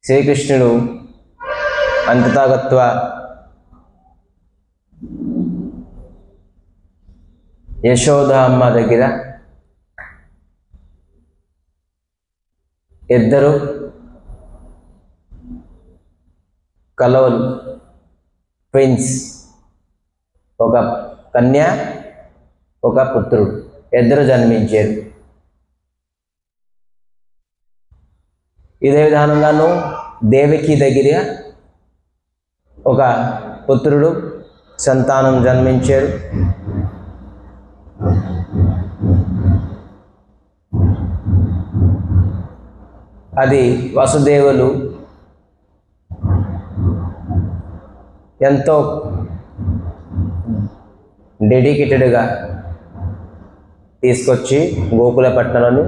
శ్రీకృష్ణుడు అంతతాగత్వ యశోద అమ్మ దగ్గర ఇద్దరు కలవలు ట్విన్స్, ఒక కన్య ఒక పుత్రుడు, ఇద్దరు జన్మించారు. ఇదే విధానంగాను దేవకి దగ్గర ఒక పుత్రుడు సంతానం జన్మించారు. అది వసుదేవులు ఎంతో డెడికేటెడ్గా తీసుకొచ్చి గోకులపట్నంలోని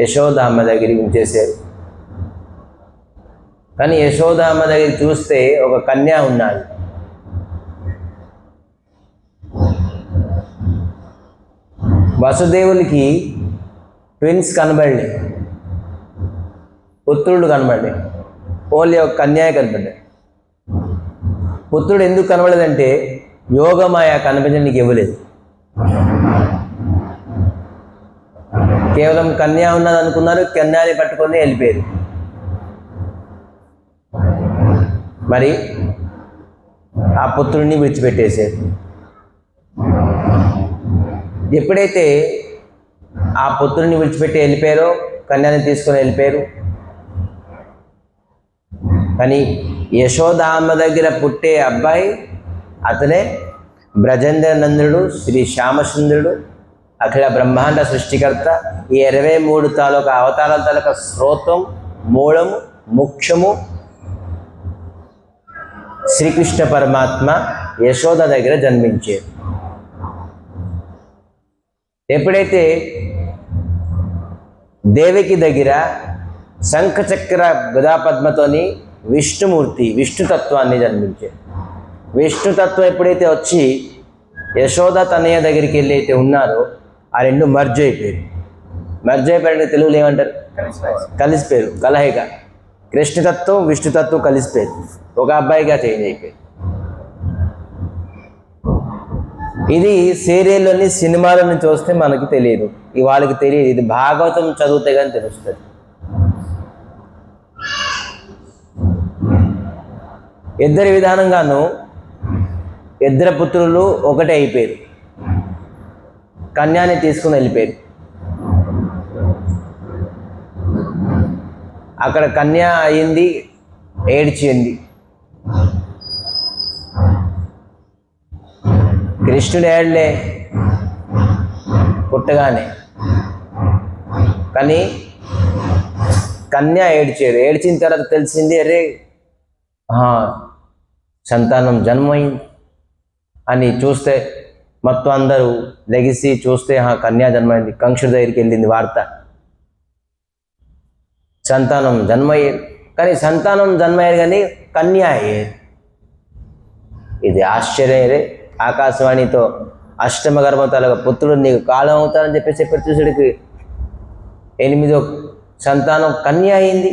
యశోదామ్మ దగ్గరికి ఉంచేశారు. కానీ యశోదామ్మ దగ్గర చూస్తే ఒక కన్య ఉన్నది. వసుదేవులకి ట్విన్స్ కనబడలే, పుత్రుడు కనబడలే, ఓన్లీ ఒక కన్యాయ కనబడ్డాడు. పుత్రుడు ఎందుకు కనబడలేదంటే యోగమాయ కనిపించడానికి ఇవ్వలేదు. కేవలం కన్యా ఉన్నది అనుకున్నారు, కన్యాని పట్టుకొని వెళ్ళిపోయారు. మరి ఆ పుత్రుడిని విడిచిపెట్టేశారు. ఎప్పుడైతే ఆ పుత్రుడిని విడిచిపెట్టి వెళ్ళిపోయారో కన్యాని తీసుకొని వెళ్ళిపోయారు. కానీ యశోదామ్మ దగ్గర పుట్టే అబ్బాయి అతనే బ్రజేంద్ర నందుడు, శ్రీ శ్యామసుందరుడు, అఖిల బ్రహ్మాండ సృష్టికర్త. ఈ 23 తాలూకా అవతారాల తాలూకా స్రోతం, మూలము, ముఖ్యము శ్రీకృష్ణ పరమాత్మ యశోద దగ్గర జన్మించారు. ఎప్పుడైతే దేవకి దగ్గర శంఖచక్ర గదాపద్మతోని విష్ణుమూర్తి, విష్ణుతత్వాన్ని జన్మించారు. విష్ణుతత్వం ఎప్పుడైతే వచ్చి యశోద తనయ్య దగ్గరికి వెళ్ళి అయితే ఉన్నారో ఆ రెండు మర్జ్ అయిపోయారు. మర్జ్ అయిపోయారంటే తెలుగులో ఏమంటారు? కలిసిపోయారు. కలయిక. కృష్ణతత్వం విష్ణుతత్వం కలిసిపోయారు, ఒక అబ్బాయిగా చేంజ్ అయిపోయారు. ఇది సీరియల్లోని సినిమాలను చూస్తే మనకి తెలియదు, వాళ్ళకి తెలియదు. ఇది భాగవతం చదివితే కానీ తెలుస్తుంది. ఇద్దరి విధానంగాను ఇద్దరు పుత్రులు ఒకటే అయిపోయారు. కన్యాని తీసుకుని వెళ్ళిపోయారు. అక్కడ కన్య అయింది, ఏడ్చింది. కృష్ణుడు ఏడలే పుట్టగానే, కానీ కన్య ఏడ్చారు. ఏడ్చిన తర్వాత తెలిసింది, అరే సంతానం జన్మైంది అని. చూస్తే మొత్తం అందరూ లెగిసి చూస్తే కన్యా జన్మైంది. కంసుడి దగ్గరికి వెళ్ళింది వార్త, సంతానం జన్మయ్యారు. కానీ సంతానం జన్మయ్యారు కానీ కన్యా అయ్యారు. ఇది ఆశ్చర్యరే. ఆకాశవాణితో అష్టమ గర్భతాలుగా పుత్రుడు నీకు కాలం అవుతారని చెప్పారు. చూసుడికి 8వ సంతానం కన్య అయింది.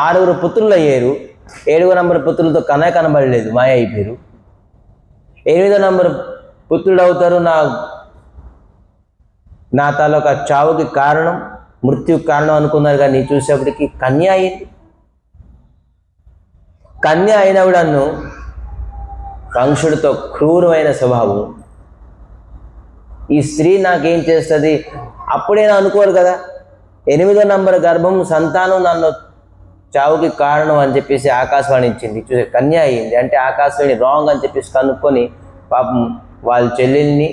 6 పుత్రులు అయ్యారు. 7వ నంబర్ పుత్రులతో కనబడలేదు, మాయ అయిపోయారు. 8వ నంబర్ పుత్రుడు అవుతారు. నా తాలూకా చావుకి కారణం, మృత్యుకి కారణం అనుకున్నారు. కానీ చూసేప్పటికి కన్య అయింది. కన్య అయినవిడన్ను కంసుడితో క్రూరమైన స్వభావం. ఈ స్త్రీ నాకేం చేస్తుంది అప్పుడేనా అనుకోరు కదా. 8వ నంబర్ గర్భం సంతానం నన్ను చావుకి కారణం అని చెప్పేసి ఆకాశవాణి ఇచ్చింది. చూసే కన్య అయ్యింది అంటే ఆకాశవాణి రాంగ్ అని చెప్పేసి కనుక్కొని పాపం వాళ్ళ చెల్లెల్ని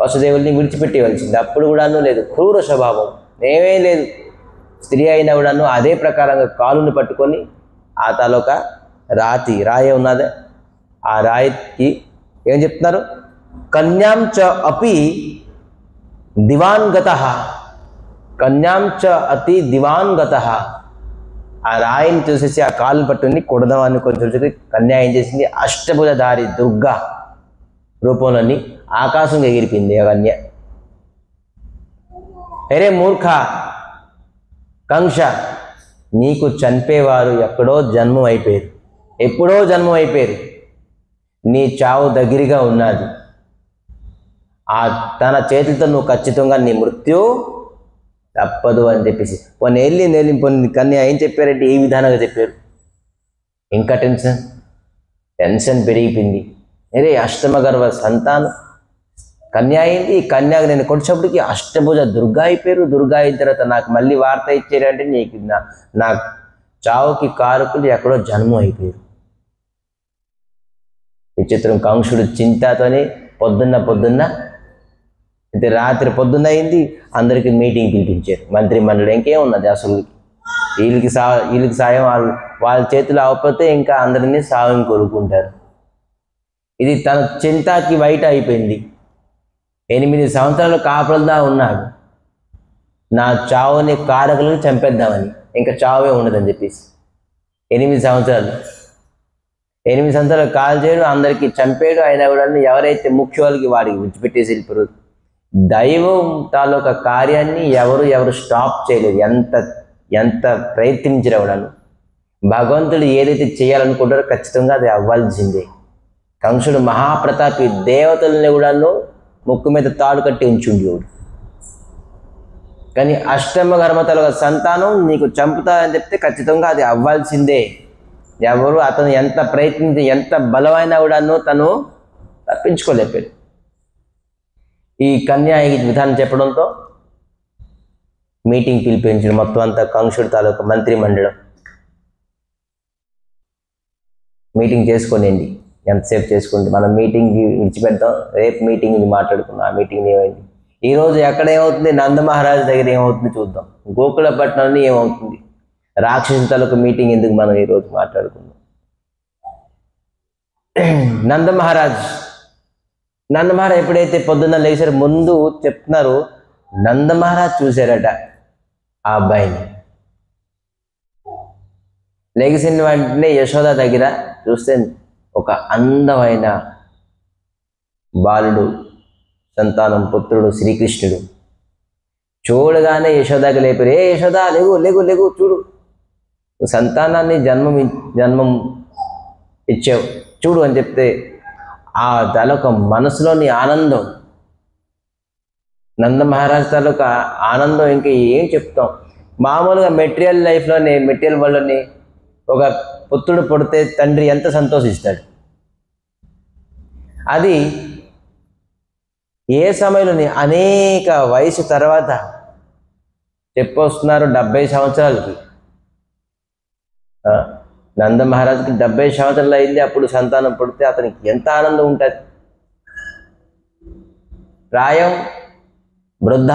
వసుదేవుల్ని విడిచిపెట్టేవలసింది. అప్పుడు కూడాను లేదు, క్రూర స్వభావం ఏమీ లేదు. స్త్రీ అయినా కూడాను అదే ప్రకారంగా కాలుని పట్టుకొని ఆ తాలూకా రాయి ఉన్నదే ఆ రాయికి ఏం చెప్తున్నారు? కన్యాం చ అపి దివాన్గతః, కన్యాం చ అతి దివాన్గతః. ఆ రాయిని చూసేసి ఆ కాలుని పట్టుకుని కొడదామని కొంచెం చూసి కన్యా ఏం చేసింది? అష్టభుజధారి దుర్గా రూపంలోని ఆకాశంగా ఎగిరిపోయింది ఆ కన్య. అరే మూర్ఖ కంస, నీకు చనిపోయేవారు ఎక్కడో జన్మం అయిపోయారు, ఎప్పుడో జన్మం అయిపోయారు. నీ చావు దగ్గరగా ఉన్నది. తన చేతులతో నువ్వు ఖచ్చితంగా నీ మృత్యు తప్పదు అని చెప్పేసి కొన్ని వెళ్ళింది. కన్య ఏం చెప్పారంటే ఈ విధానంగా చెప్పారు. ఇంకా టెన్షన్ పెరిగిపోయింది. అరే అష్టమ గర్భ సంతానం కన్య అయింది. ఈ కన్యకు నేను కొట్టేటప్పటికి అష్టభుజ దుర్గా అయిపోయారు. దుర్గా అయిన తర్వాత నాకు మళ్ళీ వార్త ఇచ్చారంటే నీకు నా చావుకి కారకులు ఎక్కడో జన్మం అయిపోయారు. విచిత్రం. కంసుడు చింతతోనే పొద్దున్న అయితే రాత్రి పొద్దున్న అయింది. అందరికీ మీటింగ్ పిలిపించారు మంత్రి మండలి. ఇంకేమున్నది అసలు వీళ్ళకి సాయం వాళ్ళ చేతులు అవ్వకపోతే ఇంకా అందరినీ సాయం కోరుకుంటారు. ఇది తన చింతకి బయట అయిపోయింది. 8 సంవత్సరాలు కాపలదా ఉన్నాడు. నా చావుని కారకులను చంపేద్దామని, ఇంకా చావే ఉండదని చెప్పేసి 8 సంవత్సరాలు కాల్ చేయడం, అందరికీ చంపేయడం. అయినా కూడా ఎవరైతే ముఖ్యులకి వాడికి విడిచిపెట్టేసి వెళ్ళిపోరు. దైవం తాలూకా కార్యాన్ని ఎవరు స్టాప్ చేయలేదు. ఎంత ప్రయత్నించరు కూడాను. భగవంతుడు ఏదైతే చేయాలనుకుంటారో ఖచ్చితంగా అది అవ్వాల్సిందే. కంసుడు మహాప్రతాపి, దేవతల్ని కూడాను ముక్కు మీద తాడు కట్టి ఉంచుండేవాడు. కానీ అష్టమ గర్భతల సంతానం నీకు చంపుతారని చెప్తే ఖచ్చితంగా అది అవ్వాల్సిందే. అతను ఎంత ప్రయత్నించి ఎంత బలమైనా కూడాను తను తప్పించుకోలేపాడు. ఈ కన్య ఈ విధానం చెప్పడంతో మీటింగ్ పిలిపించిన మొత్తం అంతా కంసుడు తాలూకా మంత్రి మండలం మీటింగ్ చేసుకోండి. ఎంతసేపు చేసుకుంటే మనం మీటింగ్ విడిచిపెడతాం. రేపు మీటింగ్ ఇది మాట్లాడుకుందాం. ఆ మీటింగ్ ఏమైంది, ఈరోజు ఎక్కడ ఏమవుతుంది, నంద మహారాజు దగ్గర ఏమవుతుంది చూద్దాం. గోకులపట్నంలో ఏమవుతుంది, రాక్షసు తాలూకా మీటింగ్ ఎందుకు మనం ఈరోజు మాట్లాడుకుందాం. నంద మహారాజ్ ఎప్పుడైతే పొద్దున్న లేచారు, ముందు చెప్తున్నారు నంద మహారాజ్ చూశారట ఆ అబ్బాయిని. లెగిసిన వెంటనే యశోద దగ్గర చూస్తే ఒక అందమైన బాలుడు, సంతానం, పుత్రుడు శ్రీకృష్ణుడు. చూడగానే యశోదకి లేపారు. ఏ యశోద, లేగు చూడు, సంతానాన్ని జన్మం ఇచ్చావు చూడు అని చెప్తే ఆ తాలూకా మనసులోని ఆనందం, నంద మహారాజ్ తాలూకా ఆనందం ఇంకా ఏం చెప్తాం. మామూలుగా మెటీరియల్ వరల్డ్లోని ఒక పుత్రుడు పుడితే తండ్రి ఎంత సంతోషిస్తాడు. అది ఏ సమయంలోని అనేక వయసు తర్వాత చెప్పొస్తున్నారు. 70 సంవత్సరాలకి నంద మహారాజుకి 70 సంవత్సరాలు అయింది. అప్పుడు సంతానం పుడితే అతనికి ఎంత ఆనందం ఉంటుంది. ప్రాయం వృద్ధ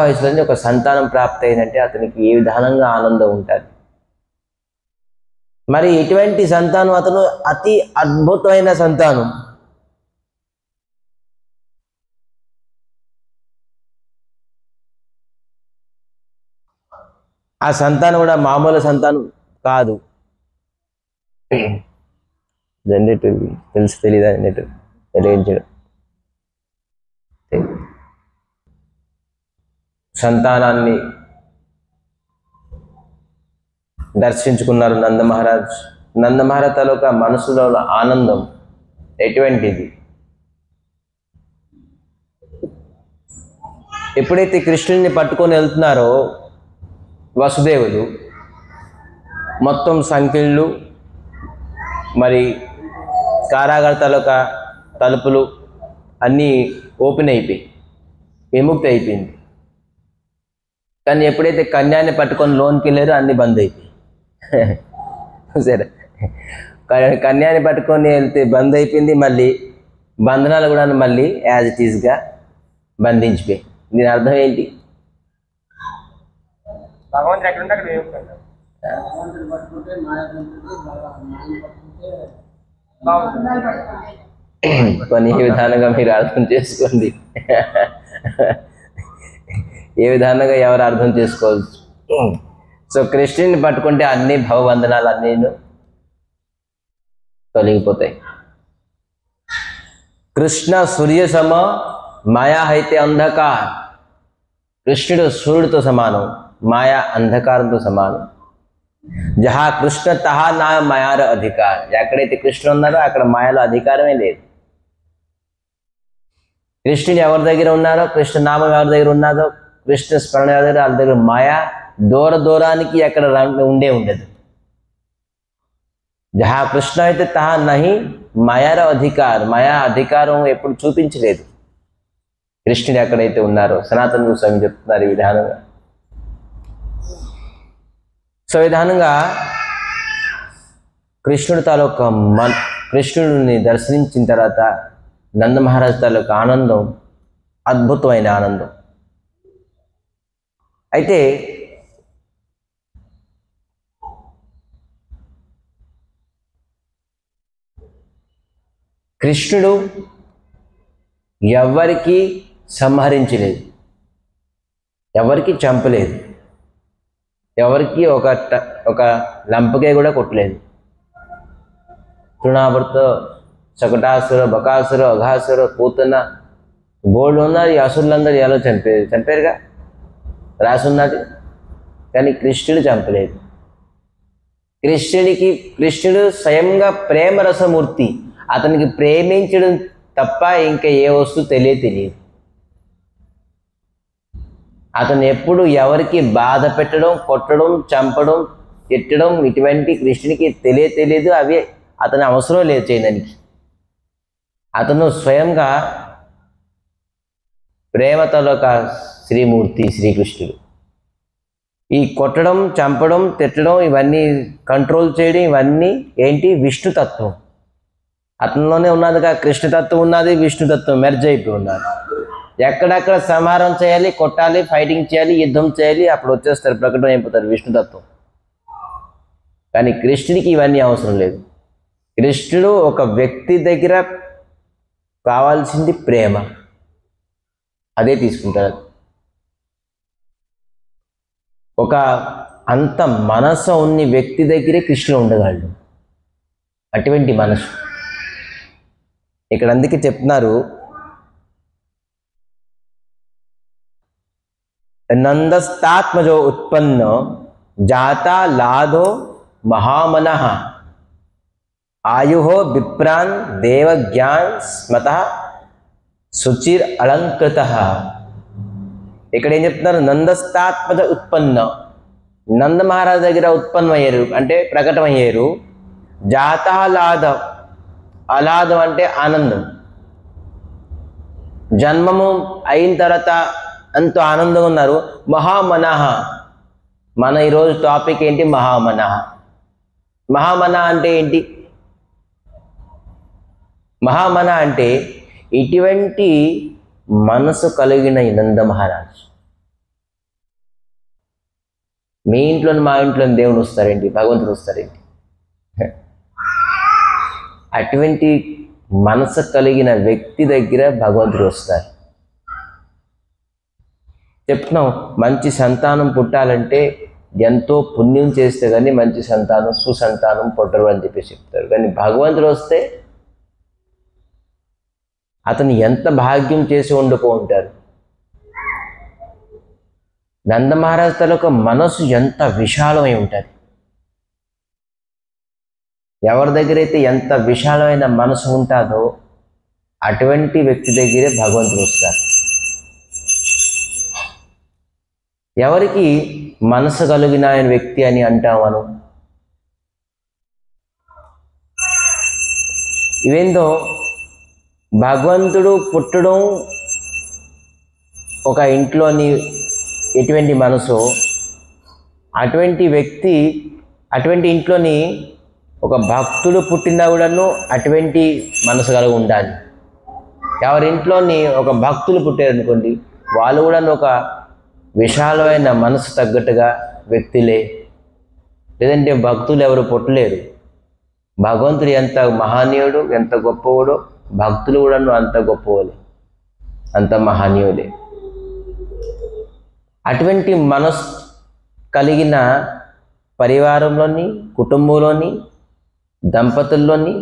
వయసులోనే ఒక సంతానం ప్రాప్తి అయినట్టే అతనికి ఏ విధానంగా ఆనందం ఉంటుంది. మరి ఇటువంటి సంతానం అతను అతి అద్భుతమైన సంతానం. ఆ సంతానం కూడా మామూలు సంతానం కాదు. జనరేటర్ తెలీదా? జనరేటర్ వెలిగించడం. సంతానాన్ని దర్శించుకున్నారు నంద మహారాజ్ తాలూకా మనసులో ఆనందం ఎటువంటిది. ఎప్పుడైతే కృష్ణుడిని పట్టుకొని వెళ్తున్నారో వసుదేవులు, మొత్తం సంఖ్యలు మరి కారాగార తాలూకా తలుపులు అన్నీ ఓపెన్ అయిపోయి విముక్తి అయిపోయింది. కానీ ఎప్పుడైతే కన్యాన్ని పట్టుకొని లోన్కి వెళ్ళారో అన్నీ బంద్ అయిపోయి. సరే, కన్యాన్ని పట్టుకొని వెళ్తే బంద్ అయిపోయింది. మళ్ళీ బంధనాలు కూడా మళ్ళీ యాజ్ ఇట్ ఈస్గా బంధించిపోయి. దీని అర్థం ఏంటి? కొన్ని విధానంగా మీరు అర్థం చేసుకోండి. ఏ విధానంగా ఎవరు అర్థం చేసుకోవచ్చు. సో కృష్ణుని పట్టుకుంటే అన్ని భవబంధనాలు అన్నీ తొలగిపోతాయి. కృష్ణ సూర్య సమ మాయా అయితే అంధకార్. కృష్ణుడు సూర్యుడితో సమానం, మాయా అంధకారంతో సమానం. జహా కృష్ణ తహా నా మాయాలో అధికారం. ఎక్కడైతే కృష్ణుడు ఉన్నారో అక్కడ మాయలో అధికారమే లేదు. కృష్ణుడు ఎవరి దగ్గర ఉన్నారో, కృష్ణ నామం ఎవరి దగ్గర ఉన్నదో, కృష్ణ స్మరణ ఎవరి దగ్గర, వాళ్ళ దగ్గర మాయా దూరానికి ఎక్కడ ఉండదు. జహా కృష్ణ అయితే తహా నహి మాయాలో అధికారం. మాయా అధికారం ఎప్పుడు చూపించలేదు కృష్ణుడు ఎక్కడైతే ఉన్నారో. సనాతన గోస్వామి చెప్తున్నారు ఈ విధానంగా. సో విధానంగా కృష్ణుడు తాలూకా కృష్ణుడిని దర్శించిన తర్వాత నంద మహారాజ్ తాలూకా ఆనందం అద్భుతమైన ఆనందం. అయితే కృష్ణుడు ఎవరికి సంహరించలేదు, ఎవరికి చంపలేదు, ఎవరికి ఒక లంపకే కూడా కొట్టలేదు. తృణావర్త, శకటాసుర, బకాసుర, అఘాసుర, పూతన బోర్డు ఉన్నారు. ఈ అసురులందరూ ఎలా చంపారుగా రాసున్నది. కానీ కృష్ణుడు చంపలేదు. కృష్ణుడు స్వయంగా ప్రేమరసమూర్తి. అతనికి ప్రేమించడం తప్ప ఇంకా ఏ వస్తువు తెలియదు. అతను ఎప్పుడు ఎవరికి బాధ పెట్టడం, కొట్టడం, చంపడం, తిట్టడం ఇటువంటి కృష్ణునికి తెలియదు. అవి అతని అవసరం లేదు చేయడానికి. అతను స్వయంగా ప్రేమతోక శ్రీమూర్తి శ్రీకృష్ణుడు. ఈ కొట్టడం, చంపడం, తిట్టడం ఇవన్నీ కంట్రోల్ చేయడం ఇవన్నీ ఏంటి? విష్ణుతత్వం. అతనిలోనే ఉన్నదిగా కృష్ణతత్వం ఉన్నది, విష్ణుతత్వం మెర్జ్ అయిపోయి ఉన్నది. ఎక్కడెక్కడ సంహారం చేయాలి, కొట్టాలి, ఫైటింగ్ చేయాలి, యుద్ధం చేయాలి, అప్పుడు వచ్చేస్తారు, ప్రకటన అయిపోతారు విష్ణుతత్వం. కానీ కృష్ణుడికి ఇవన్నీ అవసరం లేదు. కృష్ణుడు ఒక వ్యక్తి దగ్గర కావాల్సింది ప్రేమ, అదే తీసుకుంటాడు. ఒక అంత మనసు ఉన్న వ్యక్తి దగ్గరే కృష్ణుడు ఉండగలడు. అటువంటి మనసు ఇక్కడ అందుకే చెప్తున్నారు, నందస్తాత్మజో ఉత్పన్న జాతా లాధో మహామనః ఆయుహో విప్రాన్ దేవజ్ఞాన్ స్మత శుచిర్ అలంకృత. ఇక్కడ ఏం చెప్తున్నారు? నందస్తాత్మజ ఉత్పన్న, నంద మహారాజు దగ్గర ఉత్పన్నమయ్యారు అంటే ప్రకటమయ్యారు. జాతా లాధ, ఆహ్లాదం అంటే ఆనందం. జన్మము అయిన తర్వాత ఎంతో ఆనందంగా ఉన్నారు. మహామనః, మన ఈరోజు టాపిక్ ఏంటి? మహామనః. మహామనః అంటే ఏంటి? మహామనః అంటే ఇటువంటి మనసు కలిగిన నంద మహారాజ్. మీ ఇంట్లో మా ఇంట్లో దేవుడు వస్తారేంటి? భగవంతుడు వస్తారేంటి? అటువంటి మనసు కలిగిన వ్యక్తి దగ్గర భగవంతుడు వస్తారు. చెప్తున్నాం, మంచి సంతానం పుట్టాలంటే ఎంతో పుణ్యం చేస్తే కానీ మంచి సంతానం, సుసంతానం పుట్టరు అని చెప్పేసి చెప్తారు. కానీ భగవంతుడు వస్తే అతను ఎంత భాగ్యం చేసి ఉండుకో ఉంటారు. నందమహారాజ్ తాలూకా మనసు ఎంత విశాలమై ఉంటుంది. ఎవరి దగ్గర అయితే ఎంత విశాలమైన మనసు ఉంటుందో అటువంటి వ్యక్తి దగ్గరే భగవంతుడు వస్తారు. ఎవరికి మనసు కలిగిన వ్యక్తి అని అంటాం మనం? ఇవేందో భగవంతుడు పుట్టడం ఒక ఇంట్లోని ఎటువంటి మనసు, అటువంటి వ్యక్తి అటువంటి ఇంట్లోని ఒక భక్తుడు పుట్టినా కూడాను అటువంటి మనసు కలిగి ఉండాలి. ఎవరింట్లోని ఒక భక్తులు పుట్టారనుకోండి, వాళ్ళు కూడా ఒక విశాలమైన మనసు తగ్గట్టుగా వ్యక్తులే. లేదంటే భక్తులు ఎవరు పుట్టలేరు. భగవంతుడు ఎంత మహనీయుడు, ఎంత గొప్పవాడో భక్తులు కూడా అంత గొప్పవాళ్ళే, అంత మహనీయులే. అటువంటి మనసు కలిగిన పరివారంలోని, కుటుంబంలోని, దంపతుల్లోని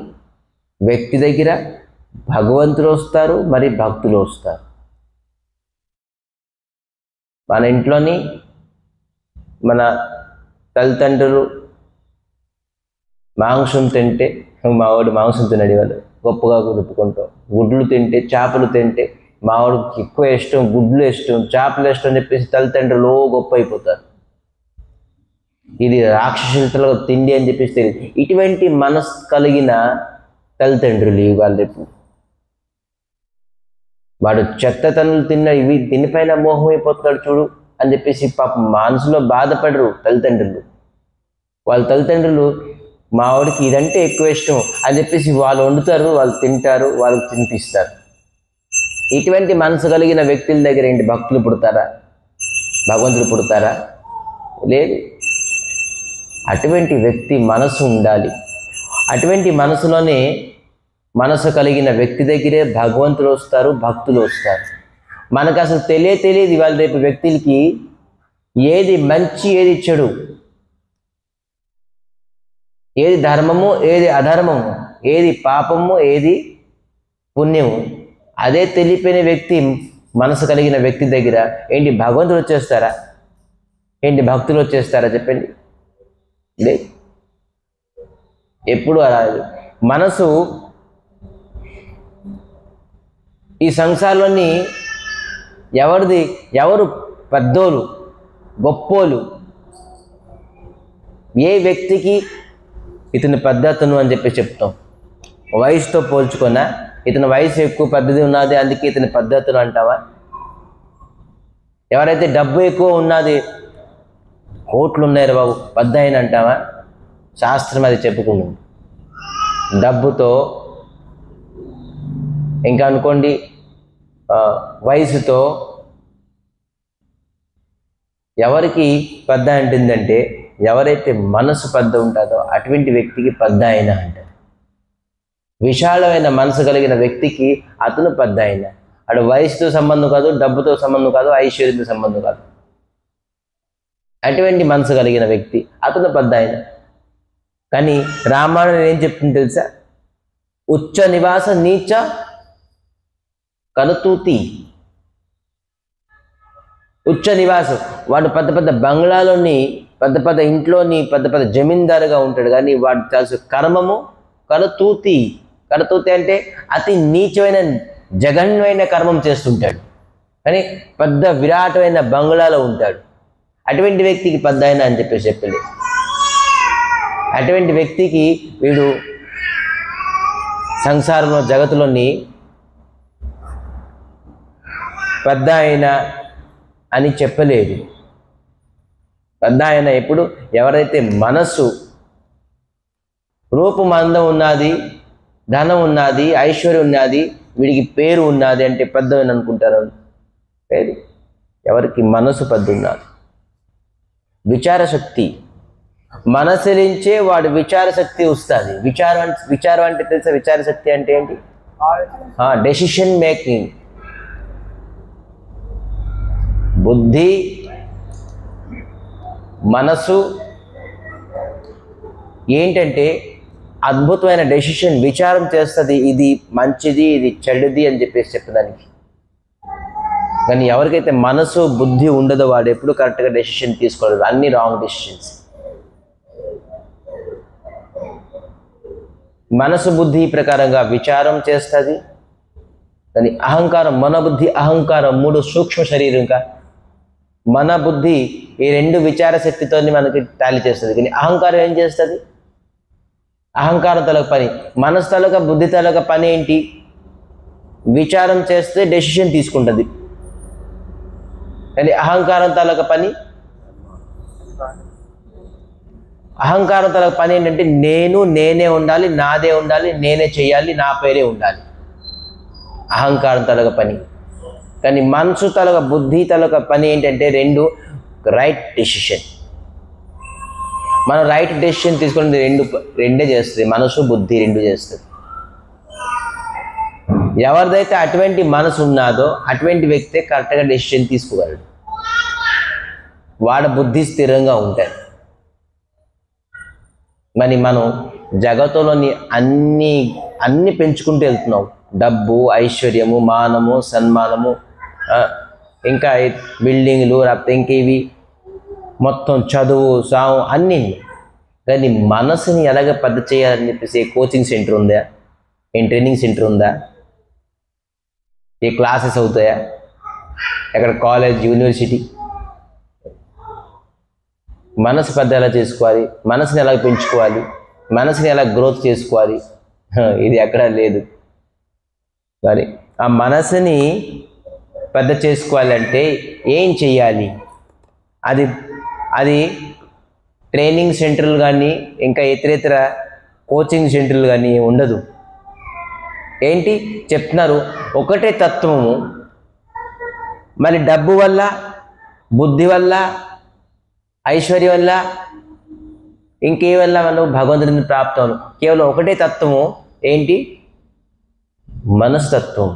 వ్యక్తి దగ్గర భగవంతుడు వస్తారు, మరి భక్తులు వస్తారు. మన ఇంట్లోని మన తల్లిదండ్రులు మాంసం తింటే, మావాడు మాంసం తినడి వాళ్ళు గొప్పగా చెప్పుకుంటాం. గుడ్లు తింటే, చేపలు తింటే మావాడికి ఎక్కువ ఇష్టం, గుడ్లు ఇష్టం, చేపలు ఇష్టం అని చెప్పేసి తల్లిదండ్రులు గొప్ప అయిపోతారు. ఇది రాక్షసులతో తిండి అని చెప్పేసి తెలియదు. ఇటువంటి మనసు కలిగిన తల్లిదండ్రులు ఇవాళ రేపు వాడు చెత్తతనులు ఇవి దీనిపైన మోహం అయిపోతున్నాడు చూడు అని చెప్పేసి పాపం మనసులో బాధపడరు తల్లిదండ్రులు. వాళ్ళ తల్లిదండ్రులు మావాడికి ఇదంటే ఎక్కువ ఇష్టం అని చెప్పేసి వాళ్ళు వండుతారు, వాళ్ళు తింటారు, వాళ్ళకి తినిపిస్తారు. ఇటువంటి మనసు కలిగిన వ్యక్తుల దగ్గర ఏంటి భక్తులు పుడతారా? భగవంతుడు పుడతారా? లేదు. అటువంటి వ్యక్తి మనసు ఉండాలి. అటువంటి మనసులోనే మనసు కలిగిన వ్యక్తి దగ్గరే భగవంతులు వస్తారు, భక్తులు వస్తారు. మనకు అసలు తెలియదు ఇవాళ రేపు వ్యక్తులకి ఏది మంచి, ఏది చెడు, ఏది ధర్మము, ఏది అధర్మము, ఏది పాపము, ఏది పుణ్యము, అదే తెలియపోయిన వ్యక్తి మనసు కలిగిన వ్యక్తి దగ్గర ఏంటి భగవంతుడు వచ్చేస్తారా? ఏంటి భక్తులు వచ్చేస్తారా? చెప్పండి. లేదు. ఎప్పుడు అలా మనసు ఈ సంసారంలోని ఎవరు పెద్దోళ్ళు, గొప్పోళ్ళు, ఏ వ్యక్తికి ఇతని పెద్దతను అని చెప్పి చెప్తాం. వయసుతో పోల్చుకున్నా ఇతని వయసు ఎక్కువ పెద్దది ఉన్నది అందుకే ఇతని పెద్దతను అంటావా? ఎవరైతే డబ్బు ఎక్కువ ఉన్నది, కోట్లు ఉన్నాయి బాబు పెద్ద ఆయన అంటావా? శాస్త్రం అది చెప్పుకుంటుంది. డబ్బుతో ఇంకా అనుకోండి, వయసుతో ఎవరికి పెద్ద అంటుందంటే ఎవరైతే మనసు పెద్ద ఉంటుందో అటువంటి వ్యక్తికి పెద్ద ఆయన అంటారు. విశాలమైన మనసు కలిగిన వ్యక్తికి అతను పెద్ద ఆయన. అటు వయసుతో సంబంధం కాదు, డబ్బుతో సంబంధం కాదు, ఐశ్వర్యంతో సంబంధం కాదు. అటువంటి మనసు కలిగిన వ్యక్తి అతను పెద్ద ఆయన. కానీ రామాయణం ఏం చెప్తుంది తెలుసా? ఉచ్చ నివాస నీచ కనుతూతి. ఉచ్చ నివాసం వాడు పెద్ద పెద్ద బంగ్లాలోని, పెద్ద పెద్ద ఇంట్లోని, పెద్ద పెద్ద జమీందారుగా ఉంటాడు. కానీ వాడు తెలుసు కర్మము కనుతూతి. కనుతూతి అంటే అతి నీచమైన జఘన్యమైన కర్మం చేస్తుంటాడు, కానీ పెద్ద విరాటమైన బంగ్లాలో ఉంటాడు. అటువంటి వ్యక్తికి పెద్ద ఆయన అని చెప్పేసి చెప్పింది. అటువంటి వ్యక్తికి వీడు సంసారంలో జగత్తులోని పెద్ద ఆయన అని చెప్పలేదు. పెద్ద ఆయన ఎప్పుడు ఎవరైతే మనసు రూపం అందం ఉన్నది, ధనం ఉన్నది, ఐశ్వర్యం ఉన్నది, వీడికి పేరు ఉన్నది అంటే పెద్ద అని అనుకుంటారు. లేదు. ఎవరికి మనసు పెద్ద ఉన్నది, విచారశక్తి మనసులించే వాడు విచారశక్తి వస్తుంది. విచారం అంటే తెలుసా? విచారశక్తి అంటే ఏంటి? Decision making. బుద్ధి, మనసు ఏంటంటే అద్భుతమైన డెసిషన్, విచారం చేస్తుంది. ఇది మంచిది, ఇది చెడుది అని చెప్పేసి చెప్పడానికి. కానీ ఎవరికైతే మనసు బుద్ధి ఉండదో వాడు ఎప్పుడు కరెక్ట్గా డెసిషన్ తీసుకోలేదు. అన్ని రాంగ్ డెసిషన్స్. మనసు బుద్ధి ప్రకారంగా విచారం చేస్తుంది. కానీ అహంకారం, మన బుద్ధి, అహంకారం మూడు సూక్ష్మ శరీరంగా మన బుద్ధి ఈ రెండు విచార శక్తితో మనకి టాలీ చేస్తుంది. కానీ అహంకారం ఏం చేస్తుంది? అహంకారం తలక పని, మనసు తలక బుద్ధి తలక పని ఏంటి? విచారం చేస్తే డెసిషన్ తీసుకుంటుంది. కానీ అహంకారం తలక పని, అహంకారం తలక పని ఏంటంటే నేనే ఉండాలి, నాదే ఉండాలి, నేనే చేయాలి, నా పేరే ఉండాలి. అహంకారం తలక పని. కానీ మనసు తలక బుద్ధి తలక పని ఏంటంటే రెండు రైట్ డెసిషన్. మనం రైట్ డెసిషన్ తీసుకుని రెండే చేస్తుంది. మనసు బుద్ధి రెండు చేస్తుంది. ఎవరిదైతే అటువంటి మనసు ఉన్నదో అటువంటి వ్యక్తే కరెక్ట్గా డెసిషన్ తీసుకోగలడు. వాడి బుద్ధి స్థిరంగా ఉంటుంది. మరి మనం జగత్తులోని అన్ని పెంచుకుంటూ వెళ్తున్నాం. డబ్బు, ఐశ్వర్యము, మానము, సన్మానము, ఇంకా బిల్డింగ్లు లేకపోతే ఇంక ఇవి మొత్తం చదువు సావు అన్నీ. కానీ మనసుని ఎలాగ పద్ధతి చేయాలని చెప్పేసి ఏ కోచింగ్ సెంటర్ ఉందా, ఏం ట్రైనింగ్ సెంటర్ ఉందా, ఏ క్లాసెస్ అవుతాయా, ఎక్కడ కాలేజ్ యూనివర్సిటీ? మనసు పెద్ద ఎలా చేసుకోవాలి, మనసుని ఎలా పెంచుకోవాలి, మనసుని ఎలా గ్రోత్ చేసుకోవాలి, ఇది ఎక్కడా లేదు. మరి ఆ మనసుని పెద్ద చేసుకోవాలంటే ఏం చెయ్యాలి? అది ట్రైనింగ్ సెంటర్లు కానీ ఇంకా ఇతరేతర కోచింగ్ సెంటర్లు కానీ ఉండదు. ఏంటి చెప్తున్నారు? ఒకటే తత్వము. మరి డబ్బు వల్ల, బుద్ధి వల్ల, ఐశ్వర్యం వల్ల, ఇంకే వల్ల మనం భగవంతుడిని ప్రాప్తం? కేవలం ఒకటే తత్వము. ఏంటి? మనస్తత్వం.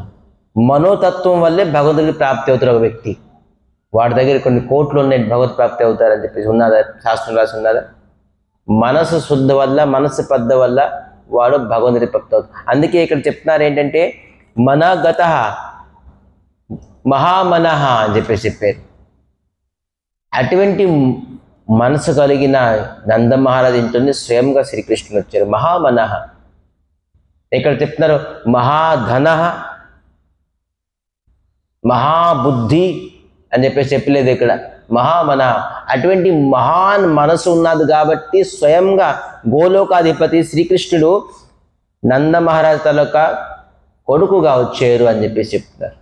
మనోతత్వం వల్లే భగవంతుడికి ప్రాప్తి అవుతారు ఒక వ్యక్తి. వాడి దగ్గర కొన్ని కోట్లు ఉన్నాయి, భగవత్ ప్రాప్తి అవుతారని చెప్పేసి ఉన్నదా? శాస్త్రం రాసి ఉన్నదా? మనసు శుద్ధ వల్ల, మనసు పెద్ద వల్ల వాడు భగవంతుడి ప్రాప్తి అవుతాడు. అందుకే ఇక్కడ చెప్తున్నారు ఏంటంటే మనగత మహామనః అని చెప్పారు. అటువంటి మనసు కలిగిన నంద మహారాజు ఇంట్లోనే స్వయంగా శ్రీకృష్ణుడు వచ్చారు. మహామనః. ఇక్కడ చెప్తున్నారు మహాధన, మహాబుద్ధి అని చెప్పలేదు ఇక్కడ. మహామన. అటువంటి మహాన్ మనసు ఉన్నది కాబట్టి స్వయంగా గోలోకాధిపతి శ్రీకృష్ణుడు నంద మహారాజు తాలూకా కొడుకుగా వచ్చారు అని చెప్తున్నారు.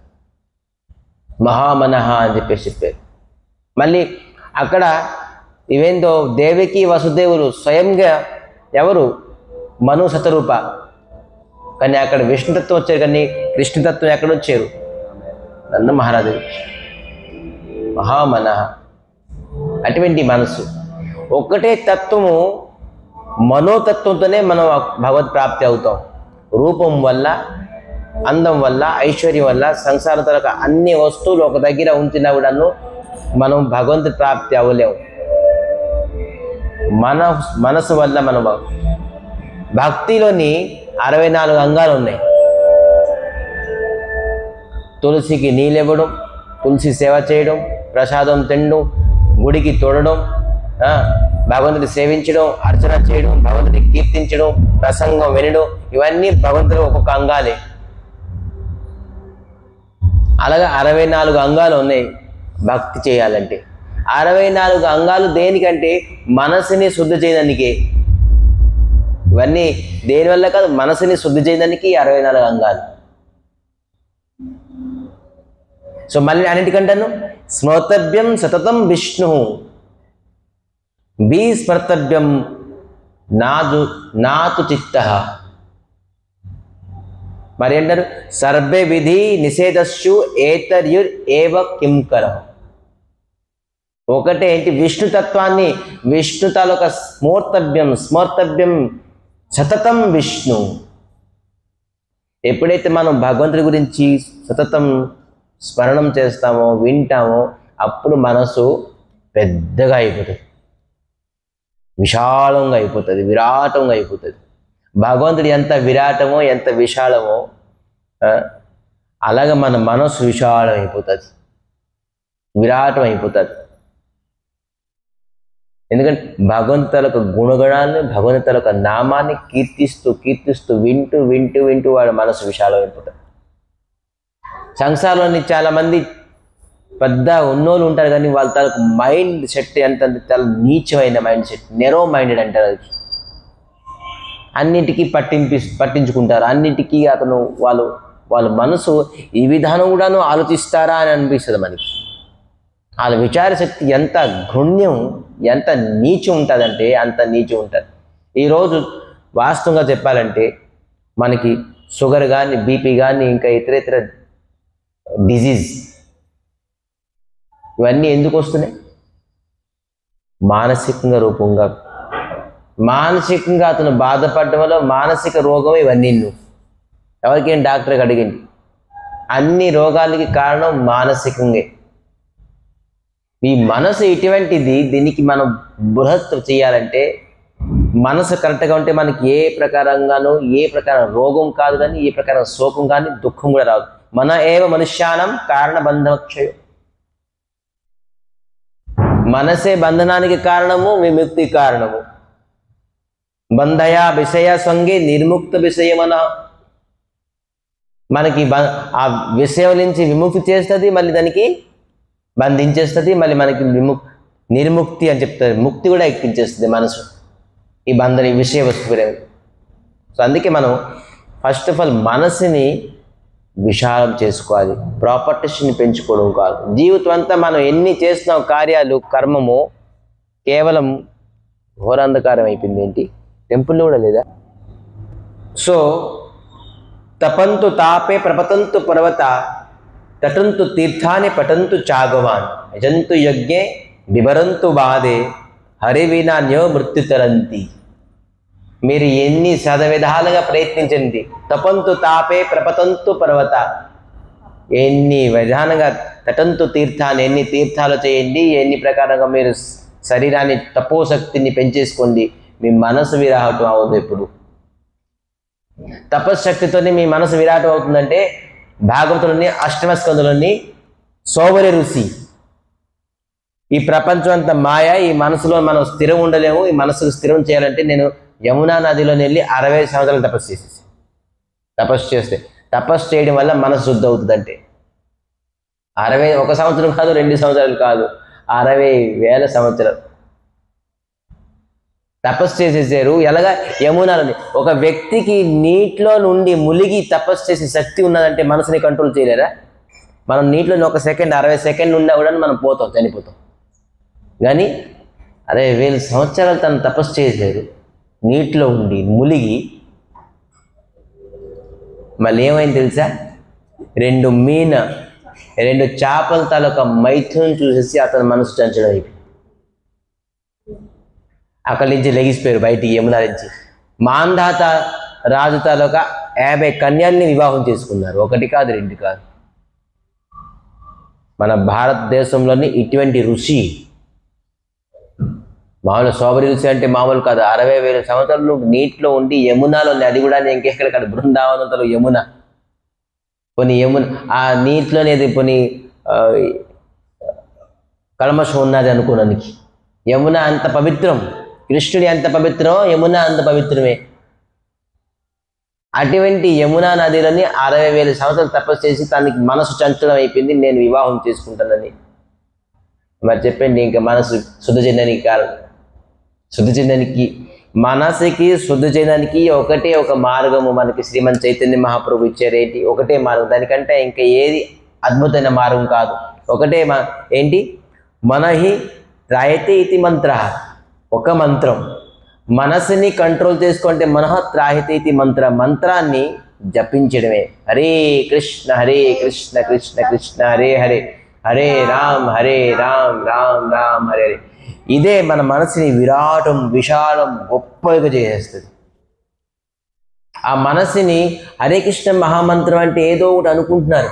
మహామనః అని చెప్పారు. మళ్ళీ అక్కడ ఇవేందో దేవకి వసుదేవులు స్వయంగా ఎవరు? మను శతరూప. కానీ అక్కడ విష్ణుతత్వం వచ్చారు, కానీ కృష్ణతత్వం ఎక్కడ వచ్చారు? నంద మహారాజు. మహామనః. అటువంటి మనసు ఒకటే తత్వము. మనోతత్వంతోనే మనం భగవత్ ప్రాప్తి అవుతాం. రూపం వల్ల, అందం వల్ల, ఐశ్వర్యం వల్ల, సంసార తరక అన్ని వస్తువులు ఒక దగ్గర ఉంచినా కూడాను మనం భగవంతు ప్రాప్తి అవ్వలేము. మనసు వల్ల మనం భక్తిలోని 64 అంగాలు ఉన్నాయి. తులసికి నీళ్ళివ్వడం, తులసి సేవ చేయడం, ప్రసాదం తినడం, గుడికి తోడడం, భగవంతుని సేవించడం, అర్చన చేయడం, భగవంతుని కీర్తించడం, ప్రసంగం వినడం, ఇవన్నీ భగవంతుడు ఒక్కొక్క అంగాలే. అలాగే 64 అంగాలు ఉన్నాయి భక్తి చేయాలంటే. 64 అంగాలు దేనికంటే మనసుని శుద్ధి చేయడానికే. ఇవన్నీ దేనివల్ల కాదు, మనసుని శుద్ధి చేయడానికి 64 అంగాలు. సో మళ్ళీ అన్నిటికంటాను స్మృతవ్యం సతతం విష్ణు బి స్మర్తవ్యం నాతు చిత్త. మరి అంటారు సర్వే విధి నిషేధస్సు ఏతర్యుర్ ఏవ కింకర. ఒకటే ఏంటి? విష్ణుతత్వాన్ని, విష్ణు తాలూకా స్మర్తవ్యం సతతం విష్ణు. ఎప్పుడైతే మనం భగవంతుడి గురించి సతతం స్మరణం చేస్తామో, వింటామో, అప్పుడు మనసు పెద్దగా అయిపోతుంది, విశాలంగా అయిపోతుంది, విరాటంగా అయిపోతుంది. భగవంతుడు ఎంత విరాటమో, ఎంత విశాలమో అలాగే మన మనసు విశాలం అయిపోతుంది, విరాటం అయిపోతుంది. ఎందుకంటే భగవంతుల గుణగణాన్ని, భగవంతుల నామాన్ని కీర్తిస్తూ వింటూ వాడి మనసు విశాలం అయిపోతుంది. సంసారంలోని చాలామంది పెద్ద ఉన్నోళ్ళు ఉంటారు, కానీ వాళ్ళ తనకు మైండ్ సెట్ ఎంత చాలా నీచమైన మైండ్ సెట్, నెరో మైండెడ్ అంటారు. అది అన్నింటికీ పట్టించుకుంటారు, అన్నింటికీ వాళ్ళ మనసు ఈ విధానం కూడాను ఆలోచిస్తారా అని అనిపిస్తుంది మనకి. వాళ్ళ విచార శక్తి ఎంత ఘృణ్యం, ఎంత నీచం ఉంటుందంటే అంత నీచం ఉంటుంది. ఈరోజు వాస్తవంగా చెప్పాలంటే మనకి షుగర్ కానీ, బీపీ కానీ, ఇంకా ఇతర డిజీజ్ ఇవన్నీ ఎందుకు వస్తున్నాయి? మానసికంగా రూపంగా, మానసికంగా అతను బాధపడడం వల్ల మానసిక రోగం ఇవన్నీ. ఎవరికేం డాక్టర్కి అడిగింది, అన్ని రోగాలకి కారణం మానసికంగా. ఈ మనసు ఇటువంటిది, దీనికి మనం బృహత్ చేయాలంటే మనసు కరెక్ట్గా ఉంటే మనకి ఏ ప్రకారంగానూ ఏ ప్రకారం రోగం కాదు, కానీ ఏ ప్రకారం శోకం కానీ దుఃఖం కూడా రాదు. మన ఏవ మనుష్యానం కారణబంధక్షయం. మనసే బంధనానికి కారణము, విముక్తి కారణము. బంధయా విషయ సంగే నిర్ముక్త విషయమన. మనకి ఆ విషయం నుంచి విముక్తి చేస్తుంది, మళ్ళీ దానికి బంధించేస్తుంది, మళ్ళీ మనకి నిర్ముక్తి అని చెప్తుంది, ముక్తి కూడా ఎక్కించేస్తుంది మనసు ఈ బంధన ఈ విషయ వస్తువులే. సో అందుకే మనం ఫస్ట్ ఆఫ్ ఆల్ మనసుని విశాలం చేసుకోవాలి, ప్రాపర్టీస్ని పెంచుకోవడం కాదు. జీవితం అంతా మనం ఎన్ని చేస్తున్నాం కార్యాలు, కర్మము కేవలం ఘోరాంధకారం అయిపోయింది. ఏంటి, టెంపుల్లో కూడా లేదా? సో తపంతు తాపే ప్రపతంతు పర్వత, తటంతు తీర్థాన్ని పటంతు చాగవాన్, యజంతు యజ్ఞే వివరంతు బాధే, హరివినాన్యో మృత్యుతరంతి. మీరు ఎన్ని శతవిధాలుగా ప్రయత్నించండి, తపంతు తాపే ప్రపతంతు పర్వత, ఎన్ని విధానంగా తటంతు తీర్థాన్ని, ఎన్ని తీర్థాలు చేయండి, ఎన్ని ప్రకారంగా మీరు శరీరాన్ని తపోశక్తిని పెంచేసుకోండి, మీ మనసు విరాటం అవుతుంది. ఎప్పుడు తపశ్శక్తితోనే మీ మనసు విరాటం అవుతుందంటే భాగవతులని అష్టమ స్కందులని సోమరి ఋషి, ఈ ప్రపంచం అంతా మాయ, ఈ మనసులో మనం స్థిరం ఉండలేము, ఈ మనసుకు స్థిరం చేయాలంటే నేను యమునా నదిలోని వెళ్ళి 60 సంవత్సరాలు తపస్సు చేస్తే తపస్సు చేయడం వల్ల మనసు శుద్ధి అవుతుంది. అంటే 61 సంవత్సరం కాదు, 2 సంవత్సరాలు కాదు, 60,000 సంవత్సరాలు తపస్సు చేసేసారు. ఎలాగా? యమునాలని. ఒక వ్యక్తికి నీటిలో నుండి ములిగి తపస్సు చేసే శక్తి ఉన్నదంటే మనసుని కంట్రోల్ చేయలేరా? మనం నీటిలో 1 సెకండ్ 60 సెకండ్ ఉన్నా కూడా మనం పోతాం, చనిపోతాం. కానీ 60,000 సంవత్సరాలు తను తపస్సు చేశారు, నీటిలో ఉండి ములిగి. మళ్ళీ ఏమైంది తెలుసా? 2 చేపల తాలూక మైథును చూసేసి అతని మనసు చంచడం అయిపోయింది. అక్కడి నుంచి లెగిసిపోయారు బయటికి యమునా నుంచి. మాంధాత రాజు తాలూక 50 కన్యల్ని వివాహం చేసుకున్నారు. 1 కాదు 2 కాదు. మన భారతదేశంలోని ఇటువంటి ఋషి, మామూలు సోబరి ఋషి అంటే మామూలు కాదు. 60,000 సంవత్సరాలు నీటిలో ఉండి యమునాలో, అది కూడా ఇంకెక్కడ కాదు, బృందావనంలో యమున. కొన్ని యమున ఆ నీటిలోనేది కొన్ని కల్మషం ఉన్నది అనుకోవడానికి. యమున అంత పవిత్రం, కృష్ణుడి అంత పవిత్రం, యమున అంత పవిత్రమే. అటువంటి యమునా నదిలోని 60,000 సంవత్సరాలు తపస్సు చేసి తనకి మనసు చంచలం అయిపోయింది, నేను వివాహం చేసుకుంటానని. మరి చెప్పండి, ఇంకా మనసు శుద్ధి చేయడానికి కారణం, శుద్ధి చేయడానికి, మనసుకి శుద్ధి చేయడానికి ఒకటే ఒక మార్గము మనకి శ్రీమన్ చైతన్య మహాప్రభు ఇచ్చారేంటి? ఒకటే మార్గం, దానికంటే ఇంకా ఏది అద్భుతమైన మార్గం కాదు. ఒకటే ఏంటి? మనహి త్రాయతే ఇది మంత్ర, ఒక మంత్రం. మనసుని కంట్రోల్ చేసుకుంటే మనః త్రాయతే ఇది మంత్ర, మంత్రాన్ని జపించడమే. హరే కృష్ణ కృష్ణ కృష్ణ హరే హరే, హరే రామ్ రామ్ రామ్ హరే హరే. ఇదే మన మనసుని విరాటం, విశాలం, గొప్పగా చేసేస్తుంది. ఆ మనసుని హరే కృష్ణ మహామంత్రం అంటే ఏదో ఒకటి అనుకుంటున్నారు.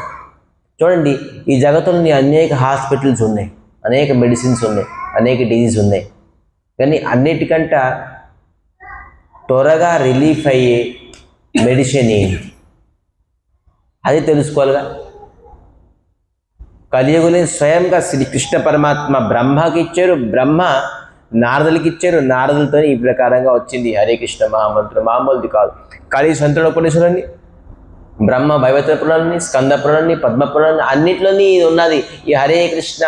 చూడండి, ఈ జగత్తులోని అనేక హాస్పిటల్స్ ఉన్నాయి, అనేక మెడిసిన్స్ ఉన్నాయి, అనేక డిజీజ్ ఉన్నాయి. కానీ అన్నిటికంట త్వరగా రిలీఫ్ అయ్యే మెడిసిన్ ఏంటి? అది తెలుసుకోవాలిగా. కలియుగుని స్వయంగా శ్రీకృష్ణ పరమాత్మ బ్రహ్మకి ఇచ్చారు, బ్రహ్మ నారదులకి ఇచ్చారు, నారదులతో ఈ ప్రకారంగా వచ్చింది హరే కృష్ణ మహామంత్రం. మామూలుది కాదు. కలి సంతుడోపనిషులని, బ్రహ్మ భైవత పురాణాన్ని, స్కంద పురాణాన్ని, పద్మ పురాణాన్ని, అన్నిట్లోని ఇది ఉన్నది. ఈ హరే కృష్ణ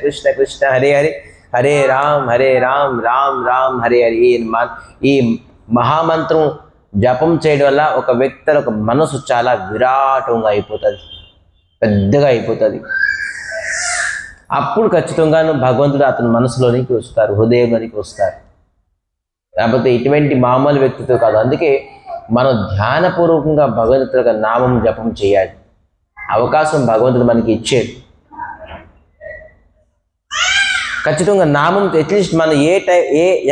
కృష్ణ కృష్ణ హరే హరే, హరే రామ్ రామ్ రామ్ హరే హరే. ఈ మహామంత్రం జపం చేయడం వల్ల ఒక వ్యక్తి ఒక మనసు చాలా విరాటంగా అయిపోతుంది, పెద్దగా అయిపోతుంది. అప్పుడు ఖచ్చితంగాను భగవంతుడు అతని మనసులోనికి వస్తారు, హృదయంలోనికి వస్తారు. లేకపోతే ఇటువంటి మామూలు వ్యక్తితో కాదు. అందుకే మనం ధ్యానపూర్వకంగా భగవంతుడి యొక్క నామం జపం చేయాలి. అవకాశం భగవంతుడు మనకి ఇచ్చేది. ఖచ్చితంగా నామం అట్లీస్ట్ మనం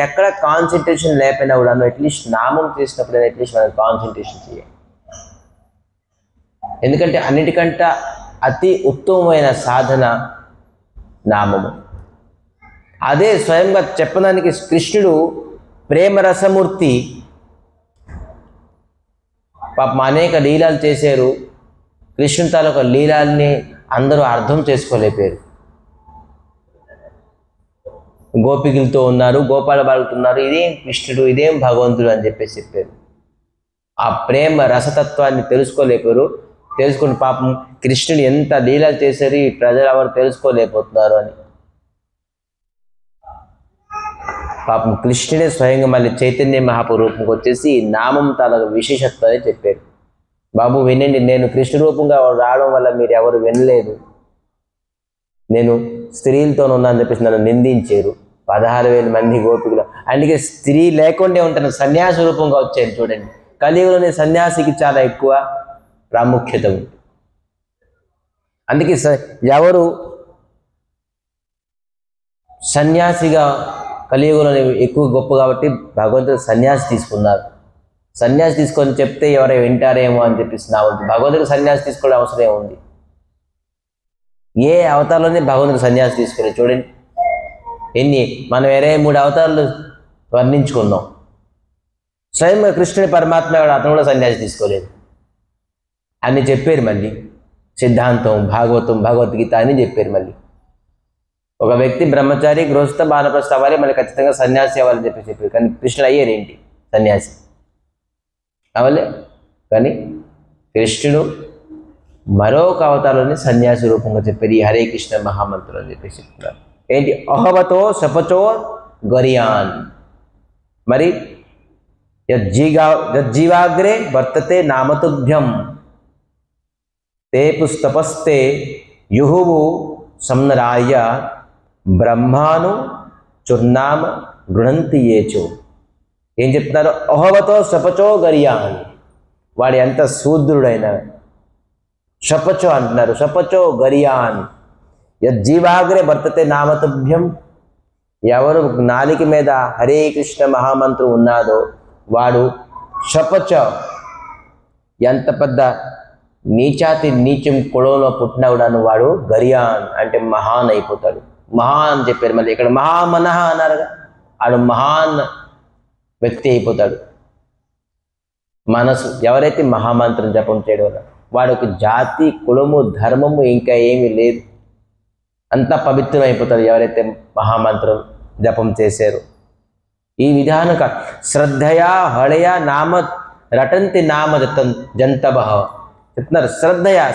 ఎక్కడ కాన్సన్ట్రేషన్ లేకపోయినా కూడా అట్లీస్ట్ నామం చేసినప్పుడు అట్లీస్ట్ మనం కాన్సన్ట్రేషన్ చేయాలి. ఎందుకంటే అన్నిటికంటే అతి ఉత్తమమైన సాధన నామము. అదే స్వయంగా చెప్పడానికి కృష్ణుడు ప్రేమరసమూర్తి, పాపం అనేక లీలాలు చేశారు. కృష్ణుని తాలూకా లీలాల్ని అందరూ అర్థం చేసుకోలేకపోయారు. గోపికలతో ఉన్నారు, గోపాల బాలుతున్నారు, ఇదేం కృష్ణుడు, ఇదేం భగవంతుడు అని చెప్పేసి చెప్పారు. ఆ ప్రేమ రసతత్వాన్ని తెలుసుకోలేపారు. తెలుసుకుని పాపం కృష్ణుడు ఎంత లీలలు చేశారు, ఈ ప్రజలు ఎవరు తెలుసుకోలేకపోతున్నారు అని పాపం కృష్ణుడే స్వయంగా మళ్ళీ చైతన్య మహాప్రభు రూపంకి వచ్చేసి నామం తన విశేషత్వాన్ని చెప్పారు. బాబు వినండి, నేను కృష్ణ రూపంగా రావడం వల్ల మీరు ఎవరు వినలేదు, నేను స్త్రీలతో ఉన్నానని చెప్పేసి నన్ను నిందించారు. 16,000 మంది గోపికలు, అందుకే స్త్రీ లేకుండా ఉంటాను, సన్యాసి రూపంగా వచ్చారు. చూడండి, కలియుగంలోనే సన్యాసికి చాలా ఎక్కువ ప్రాముఖ్యత ఉంది. అందుకే ఎవరు సన్యాసిగా కలియుగంలోనే ఎక్కువ గొప్ప కాబట్టి భగవంతుడు సన్యాసి తీసుకున్నారు. సన్యాసి తీసుకొని చెప్తే ఎవరో వింటారేమో అని చెప్పేసి నా వంతు భగవంతుడికి సన్యాసి తీసుకోవడం అవసరం ఉంది. ఏ అవతారంలోనే భగవంతుడు సన్యాసి తీసుకోలేదు. చూడండి, మనం 23 అవతారాలు వర్ణించుకున్నాం. స్వయంగా కృష్ణుడి పరమాత్మ అతను కూడా సన్యాసి తీసుకోలేదు అని చెప్పారు. మళ్ళీ సిద్ధాంతం, భాగవతం, భగవద్గీత అని చెప్పారు. మళ్ళీ ఒక వ్యక్తి బ్రహ్మచారి, గృహస్థ, బాణప్రస్థ అవ్వాలి, మళ్ళీ ఖచ్చితంగా సన్యాసి అవ్వాలని చెప్పారు. కానీ కృష్ణుడు అయ్యారేంటి? సన్యాసి అవలే. కానీ కృష్ణుడు మరొక అవతారంలోని సన్యాసి రూపంగా చెప్పారు. ఈ హరే కృష్ణ మహామంత్రులు అని చెప్పేసి చెప్తున్నారు. ఏంటి? అహవతో శపచో గరియాన్. మరి యజ్జీవాగ్రే వర్తతే నామతుభ్యం తే పుస్తపస్తే యుహువు సంనరాయ బ్రహ్మాను చుర్నామ గృహంతి ఏచో. ఏం చెప్తున్నారు? అహవతో శపచో గరియాన్. వాడు ఎంత శూద్రుడైనా శపచో అంటున్నారు. శపచో గరియాన్. యజ్జీవాగ్రే వర్తతే నామతుభ్యం. ఎవరు నాలిక మీద హరే కృష్ణ మహామంత్రం ఉన్నాదో వాడు శపచ, ఎంత పెద్ద నీచాతి నీచం కొడవలో పుట్టినవుడాను వాడు గరియాన్ అంటే మహాన్ అయిపోతాడు. మహాన్ అని చెప్పారు. మళ్ళీ ఇక్కడ మహామనహ అన్నారుగా, వాడు మహాన్ వ్యక్తి అయిపోతాడు. మనసు ఎవరైతే మహామంత్రం జపం చేయడం వల్ల వాడికి జాతి, కులము, ధర్మము ఇంకా ఏమీ లేదు, అంతా పవిత్రం అయిపోతాడు ఎవరైతే మహామంత్రం జపం చేశారు. ఈ విధానక శ్రద్ధయా హళయ నామ రటంతి నామ జంతభ చెప్తున్నారు.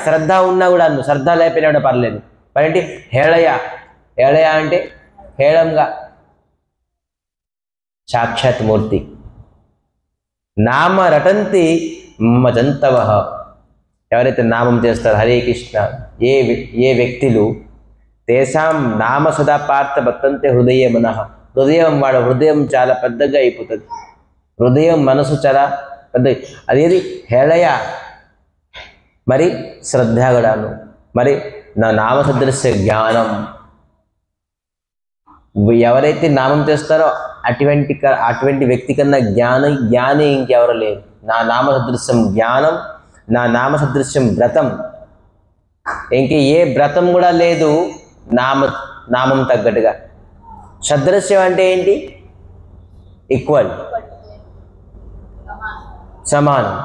శ్రద్ధ ఉన్నా కూడా శ్రద్ధ లేకపోయినా కూడా పర్లేదు. మరేంటి? హేళయ. హేళయ అంటే హేళంగా సాక్షాత్ మూర్తి. నామ రటంతి జంతవ, ఎవరైతే నామం చేస్తారో హరే కృష్ణ ఏ వ్యక్తులు తేషాం నామ సదా పార్థ భక్తంతే హృదయ మనః. వాడు హృదయం చాలా పెద్దగా అయిపోతుంది. హృదయం, మనసు చాలా పెద్ద. అదేది? హేళయ. మరి శ్రద్ధ కూడాను. మరి నా నామ సదృశ్య జ్ఞానం. ఎవరైతే నామం చేస్తారో అటువంటి వ్యక్తి కన్నా జ్ఞాని ఇంకెవరు లేరు. నా నామ సదృశ్యం జ్ఞానం, నా నామ సదృశ్యం వ్రతం. ఇంక ఏ వ్రతం కూడా లేదు నామం తగ్గట్టుగా. సదృశ్యం అంటే ఏంటి? ఈక్వల్, సమానం.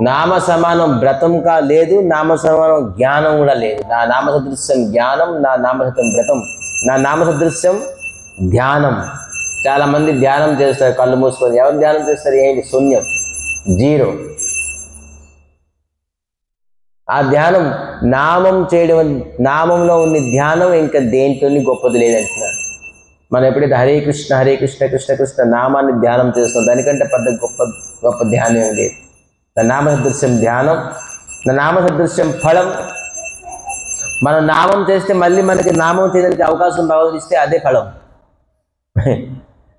నామ సమానం వ్రతంగా లేదు, నామ సమానం జ్ఞానం కూడా లేదు. నా నామ సదృశ్యం జ్ఞానం, నా నామ సదృశ్యం వ్రతం, నా నామ సదృశ్యం ధ్యానం. చాలామంది ధ్యానం చేస్తారు కళ్ళు మూసుకొని. ఎవరు ధ్యానం చేస్తారు? ఏంటి? శూన్యం, జీరో. ఆ ధ్యానం నామం చేయడం, నామంలో ఉన్న ధ్యానం ఇంకా దేంట్లోని గొప్పది లేదంటున్నారు. మనం ఎప్పుడైతే హరే కృష్ణ హరే కృష్ణ కృష్ణ కృష్ణ నామాన్ని ధ్యానం చేస్తాం, దానికంటే పెద్ద గొప్ప ధ్యానం ఏం లేదు. నా నామ సదృశ్యం ధ్యానం, నా నామ సదృశ్యం ఫలం. మనం నామం చేస్తే మళ్ళీ మనకి నామం చేయడానికి అవకాశం భావిస్తే అదే ఫలం.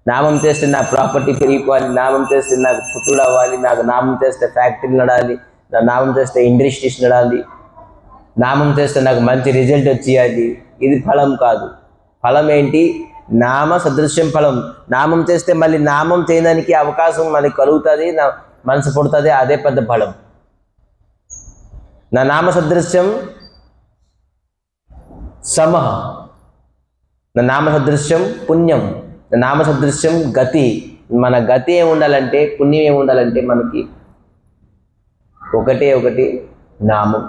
నామం చేస్తే నా ప్రాపర్టీ పెరిగిపోవాలి, నామం చేస్తే నాకు పుత్రుడు అవ్వాలి, నాకు నామం చేస్తే ఫ్యాక్టరీలు నడాలి, నా నామం చేస్తే ఇండస్ట్రీస్ నడాలి, నామం చేస్తే నాకు మంచి రిజల్ట్ వచ్చేయాలి. ఇది ఫలం కాదు. ఫలం ఏంటి? నామ సదృశ్యం ఫలం. నామం చేస్తే మళ్ళీ నామం చేయడానికి అవకాశం మనకి కలుగుతుంది, నా మనసు పుడుతుంది, అదే పెద్ద ఫలం. నా నామ సదృశ్యం సమహ, నా నామ సదృశ్యం పుణ్యం, నా నామ సదృశ్యం గతి. మన గతి ఏమి ఉండాలంటే, పుణ్యం ఏమి ఉండాలంటే మనకి ఒకటి నామం.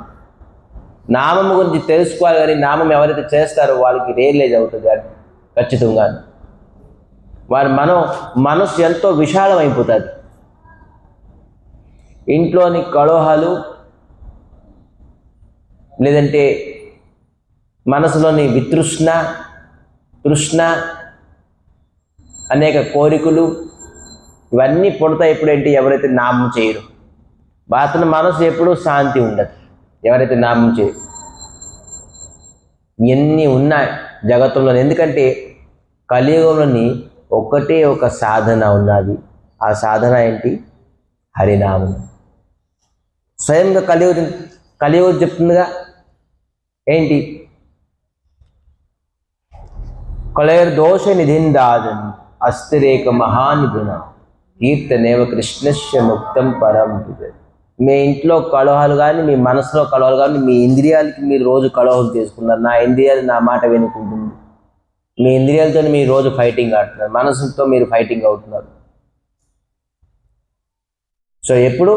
నామం గురించి తెలుసుకోవాలి. కానీ నామం ఎవరైతే చేస్తారో వాళ్ళకి రియలైజ్ అవుతుంది ఖచ్చితంగా వారి మనసు ఎంతో విశాలం అయిపోతుంది. ఇంట్లోని కలహాలు లేదంటే మనసులోని వితృష్ణ, తృష్ణ, అనేక కోరికలు ఇవన్నీ పుడతాయి ఎప్పుడేంటి ఎవరైతే నామం చేయరు. అతని మనసు ఎప్పుడూ శాంతి ఉండదు ఎవరైతే నామం చేయరు. ఎన్ని ఉన్నాయి జగత్తులో, ఎందుకంటే కలియుగంలోని ఒకటే ఒక సాధన ఉన్నది. ఆ సాధన ఏంటి? హరినామం. స్వయంగా కలియుగం చెప్తుందిగా ఏంటి? కలయర్ దోష నిధిందాదన్ అస్థిరేక మహానిగుణ కీర్తనేవ కృష్ణస్య ముక్తం పరం. మీ ఇంట్లో కలహాలు కానీ, మీ మనసులో కలహాలు కానీ, మీ ఇంద్రియాలకి మీరు రోజు కలహాలు చేసుకున్నారు. నా ఇంద్రియాలు నా మాట వినుకుంటుంది. మీ ఇంద్రియాలతో మీరు రోజు ఫైటింగ్ ఆడుతున్నారు, మనసుతో మీరు ఫైటింగ్ అవుతున్నారు. సో ఎప్పుడు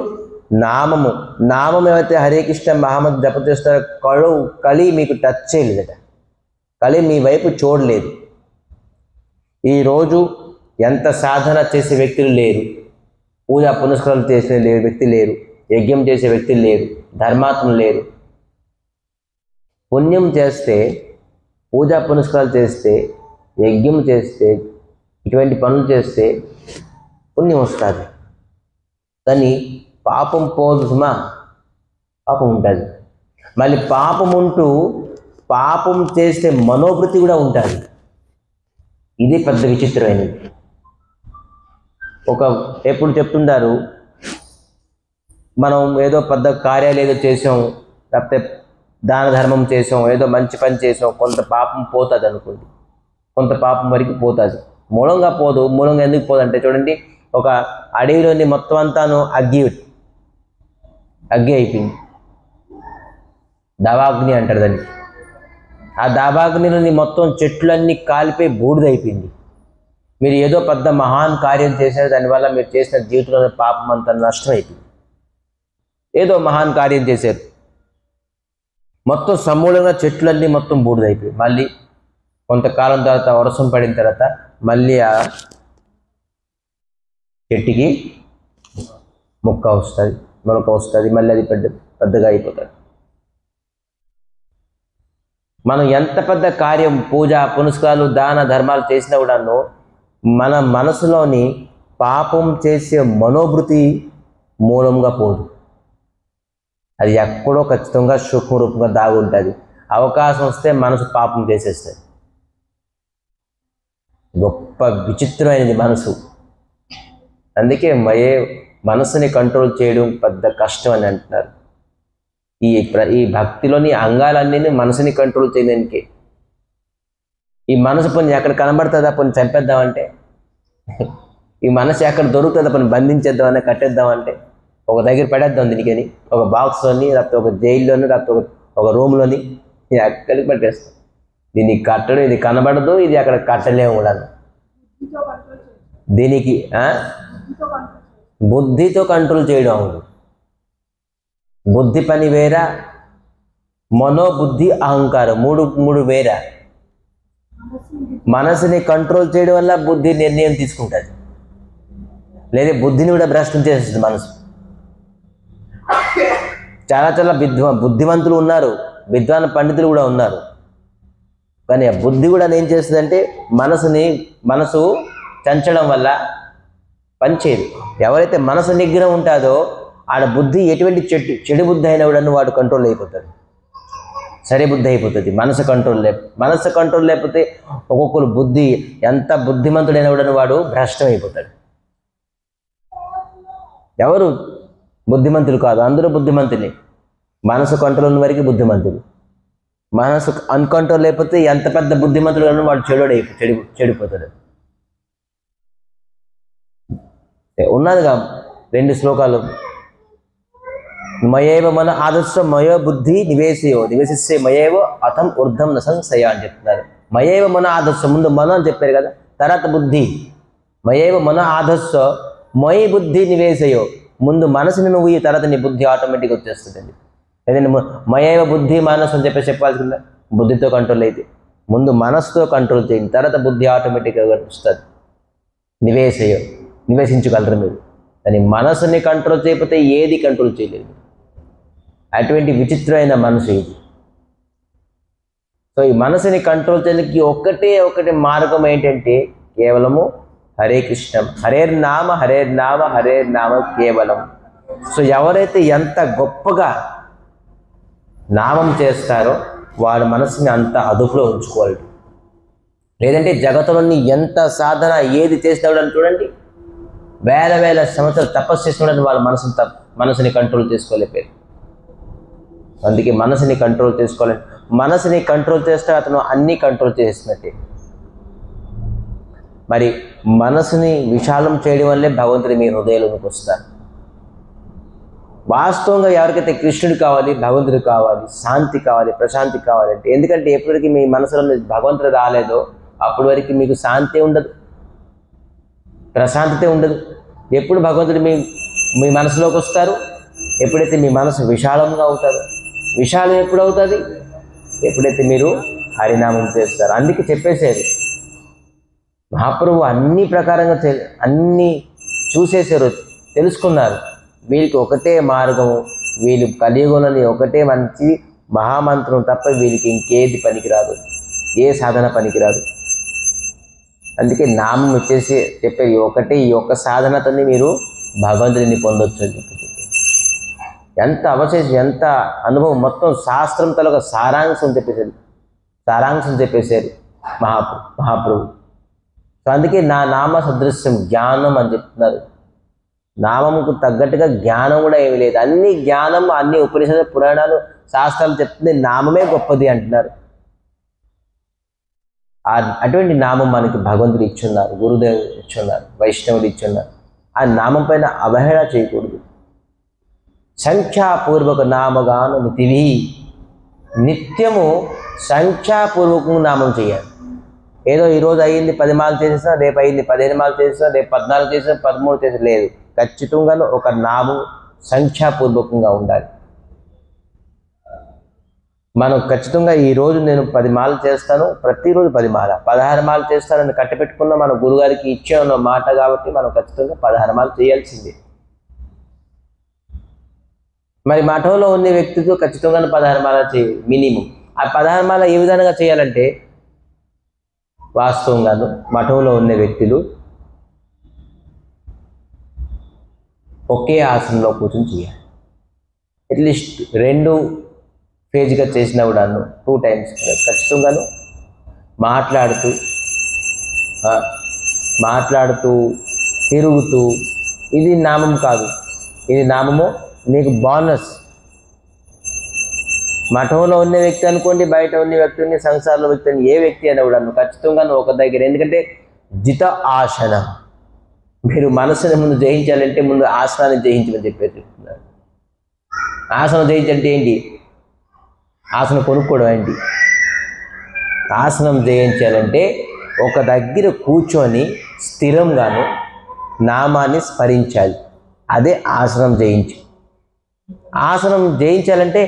నామం ఏమైతే హరే కృష్ణ మహామద్ జప చేస్తారో కలి మీకు టచ్ చేయలేదట. కలి మీ వైపు చూడలేదు. ఈరోజు ఎంత సాధన చేసే వ్యక్తులు లేరు, పూజా పునస్కారాలు చేసే వ్యక్తి లేరు, యజ్ఞం చేసే వ్యక్తులు లేరు, ధర్మాత్మలు లేరు. పుణ్యం చేస్తే, పూజా పునస్కారాలు చేస్తే, యజ్ఞం చేస్తే, ఇటువంటి పనులు చేస్తే పుణ్యం వస్తుంది. కానీ పాపం పోదు సుమా, పాపం ఉంటుంది. మళ్ళీ పాపం ఉంటూ పాపం చేస్తే మనోవృత్తి కూడా ఉంటుంది. ఇది పెద్ద విచిత్రమైనది. ఎప్పుడు చెప్తుంటారు, మనం ఏదో పెద్ద కార్యాలు ఏదో చేసాం, లేకపోతే దాన ధర్మం చేసాం, ఏదో మంచి పని చేసాం, కొంత పాపం పోతుంది అనుకోండి. కొంత పాపం వరకు పోతుంది, మూలంగా పోదు. మూలంగా ఎందుకు పోదంటే చూడండి, ఒక అడవిలోని మొత్తం అంతాను అగ్గి అయిపోయింది. దావాగ్ని అంటారు దాన్ని. ఆ దావాగ్నిలోని మొత్తం చెట్లన్నీ కాలిపోయి బూడిదైపోయింది. మీరు ఏదో పెద్ద మహాన్ కార్యం చేశారు, దానివల్ల మీరు చేసిన జీవితంలో పాపం అంతా నష్టం అయిపోయింది. ఏదో మహాన్ కార్యం చేశారు, మొత్తం సమూలంగా చెట్లన్నీ మొత్తం బూడిదైపోయి, మళ్ళీ కొంతకాలం తర్వాత వర్షం పడిన తర్వాత మళ్ళీ ఆ చెట్టుకి మొలక వస్తుంది, మళ్ళీ అది పెద్దగా అయిపోతుంది. మనం ఎంత పెద్ద కార్యం, పూజ పునస్కారాలు, దాన ధర్మాలు చేసినా కూడాను మన మనసులోని పాపం చేసే మనోభృతి మూలంగా పోదు. అది ఎక్కడో ఖచ్చితంగా సూక్ష్మ రూపంగా దాగి ఉంటుంది. అవకాశం వస్తే మనసు పాపం చేసేస్తుంది. గొప్ప విచిత్రమైనది మనసు. అందుకే మనసుని కంట్రోల్ చేయడం పెద్ద కష్టం అని అంటున్నారు. ఈ భక్తిలోని అంగాలన్నీ మనసుని కంట్రోల్ చేయడానికి. ఈ మనసు పని ఎక్కడ కనబడుతుందా పని చంపేద్దామంటే, ఈ మనసు ఎక్కడ దొరుకుతుందా పని బంధించేద్దామని, కట్టేద్దామంటే ఒక దగ్గర పెడేద్దాం దీనికని, ఒక బాక్స్లోని, లేకపోతే ఒక జైల్లోని, లేకపోతే ఒక రూమ్లోని ఎక్కడికి పెట్టేస్తాం. దీనికి కట్టడం, ఇది కనబడదు, ఇది అక్కడ కట్టలేము కూడా. దీనికి బుద్ధితో కంట్రోల్ చేయడం అవును. బుద్ధి పని వేరా, మనోబుద్ధి అహంకారం మూడు వేరా. మనసుని కంట్రోల్ చేయడం వల్ల బుద్ధి నిర్ణయం తీసుకుంటుంది, లేదా బుద్ధిని కూడా భ్రష్టం చేస్తుంది మనసు. చాలా బుద్ధిమంతులు ఉన్నారు, విద్వాన్ పండితులు కూడా ఉన్నారు. కానీ ఆ బుద్ధి కూడా ఏం చేస్తుందంటే మనసు చంచడం వల్ల పనిచేయదు. ఎవరైతే మనసు నిగ్రహం ఉంటుందో ఆడ బుద్ధి ఎటువంటి చెడు బుద్ధి అయినా కూడా వాడు కంట్రోల్ అయిపోతాడు, సరే బుద్ధి అయిపోతుంది. మనసు కంట్రోల్ లేకపోతే ఒక్కొక్కరు బుద్ధి ఎంత బుద్ధిమంతుడైనా కూడా వాడు భ్రష్టం అయిపోతాడు. ఎవరు బుద్ధిమంతులు కాదు, అందరూ బుద్ధిమంతులే. మనసు కంట్రోల్ వరకు బుద్ధిమంతులు. మనసు అన్కంట్రోల్ లేకపోతే ఎంత పెద్ద బుద్ధిమంతుడు కానీ వాడు చెడిపోతాడు. ఉన్నదిగా 2 శ్లోకాలు. మయేవ మన ఆదర్శ మయో బుద్ధి నివేశిస్తే మయేవ అతం ఊర్ధం న సంశయ అని చెప్తున్నారు. మయేవ మన ఆదర్శ, ముందు మన అని చెప్పారు కదా, తర్వాత బుద్ధి. మయేవ మన ఆదర్శ మయి బుద్ధి నివేశయో, ముందు మనసుని నువ్వు, ఈ తర్వాత నీ బుద్ధి ఆటోమేటిక్గా వచ్చేస్తుంది. లేదంటే మయేవ బుద్ధి మనసు అని చెప్పాల్సిందా, బుద్ధితో కంట్రోల్ అయితే. ముందు మనసుతో కంట్రోల్ చేయండి, తర్వాత బుద్ధి ఆటోమేటిక్గా వస్తుంది. నివేశించగలరు మీరు. కానీ మనసుని కంట్రోల్ చేయకపోతే ఏది కంట్రోల్ చేయలేదు. అటువంటి విచిత్రమైన మనసు ఇది. సో ఈ మనసుని కంట్రోల్ చేయడానికి ఒకటి మార్గం ఏంటంటే కేవలము హరే కృష్ణ, హరేర్నామ హరేర్నామ హరేర్నామ కేవలం. సో ఎవరైతే ఎంత గొప్పగా నామం చేస్తారో వాడి మనసుని అంత అదుపులో ఉంచుకోవాలి. లేదంటే జగత్తులోని ఎంత సాధన ఏది చేసినాడు చూడండి, వేల సంవత్సరాలు తపస్సు చేసినాడని వాళ్ళ మనసుని కంట్రోల్ చేసుకోలేకపోయారు. అందుకే మనసుని కంట్రోల్ చేసుకోవాలి. మనసుని కంట్రోల్ చేస్తే అతను అన్నీ కంట్రోల్ చేసినట్టే. మరి మనసుని విశాలం చేయడం వల్లే భగవంతుడు మీ హృదయంలోకి వస్తారు. వాస్తవంగా ఎవరికైతే కృష్ణుడు కావాలి, భగవంతుడు కావాలి, శాంతి కావాలి, ప్రశాంతి కావాలంటే, ఎందుకంటే ఎప్పటికీ మీ మనసులో భగవంతుడు రాలేదో అప్పటి వరకు మీకు శాంతి ఉండదు, ప్రశాంతత ఉండదు. ఎప్పుడు భగవంతుడు మీ మనసులోకి వస్తారు? ఎప్పుడైతే మీ మనసు విశాలంగా అవుతారో. విశాలం ఎప్పుడు అవుతుంది? ఎప్పుడైతే మీరు హరినామం చేస్తారు. అందుకే చెప్పేశారు మహాప్రభు, అన్ని ప్రకారంగా అన్నీ చూసేశారు, తెలుసుకున్నారు. వీళ్ళకి ఒకటే మార్గము, వీళ్ళు కలియుగంలోని ఒకటే మంచి మహామంత్రం తప్ప వీళ్ళకి ఇంకేది పనికిరాదు, ఏ సాధన పనికిరాదు. అందుకే నామం వచ్చేసి చెప్పారు, ఈ ఒక్క సాధనతోని మీరు భగవంతుడిని పొందొచ్చు అని చెప్పి. ఎంత అవశేషం, ఎంత అనుభవం, మొత్తం శాస్త్రం తలొక సారాంశం చెప్పేశారు మహాప్రభు. సో అందుకే నా నామ సదృశ్యం జ్ఞానం అని చెప్తున్నారు. నామముకు తగ్గట్టుగా జ్ఞానం కూడా ఏమీ లేదు. అన్ని జ్ఞానం, అన్ని ఉపనిషద పురాణాలు శాస్త్రాలు చెప్తుంది నామమే గొప్పది అంటున్నారు. అటువంటి నామం మనకి భగవంతుడు ఇచ్చున్నారు, గురుదేవుడు ఇచ్చున్నారు, వైష్ణవుడు ఇచ్చున్నారు. ఆ నామం పైన అవహేళన చేయకూడదు. సంఖ్యాపూర్వక నామగాను నితివి, నిత్యము సంఖ్యాపూర్వకంగా నామం చేయాలి. ఏదో ఈరోజు అయ్యింది 10 మాలు చేసేసినా, రేపు అయ్యింది 15 మాలు చేసినా, రేపు 14 చేసినా, 13 చేసినా లేదు. ఖచ్చితంగాను ఒక నామం సంఖ్యాపూర్వకంగా ఉండాలి. మనం ఖచ్చితంగా ఈరోజు నేను 10 మాలు చేస్తాను, ప్రతిరోజు 10 మాల, 16 మాలు చేస్తానని కట్టపెట్టుకున్న మన గురుగారికి ఇచ్చే ఉన్న మాట కాబట్టి మనం ఖచ్చితంగా 16 మాలు చేయాల్సిందే. మరి మఠంలో ఉన్న వ్యక్తితో ఖచ్చితంగా 16 మాల చేయాలి మినిమం. ఆ 16 మాల ఏ విధంగా చేయాలంటే, వాస్తవంగాను మఠంలో ఉన్న వ్యక్తులు ఒకే ఆసనంలో కూర్చొని చేయాలి. అట్లీస్ట్ 2 ఫేజ్గా చేసినా కూడా 2 టైమ్స్ ఖచ్చితంగాను మాట్లాడుతూ తిరుగుతూ. ఇది నామం కాదు, ఇది నామము మీకు బోనస్. మఠంలో ఉన్న వ్యక్తి అనుకోండి, బయట ఉన్న వ్యక్తిని, సంసారంలో వ్యక్తిని, ఏ వ్యక్తి అయినా కూడా ఖచ్చితంగా ఒక దగ్గర. ఎందుకంటే జిత ఆసన, మీరు మనసుని ముందు జయించాలంటే ముందు ఆసనాన్ని జయించమని చెప్తున్నారు. ఆసనం జయించంటే ఏంటి? ఆసనం కొనుక్కోవడం ఏంటి? ఆసనం జయించాలంటే ఒక దగ్గర కూర్చొని స్థిరంగాను నామాన్ని స్మరించాలి. అదే ఆసనం జయించి. ఆసనం జయించాలంటే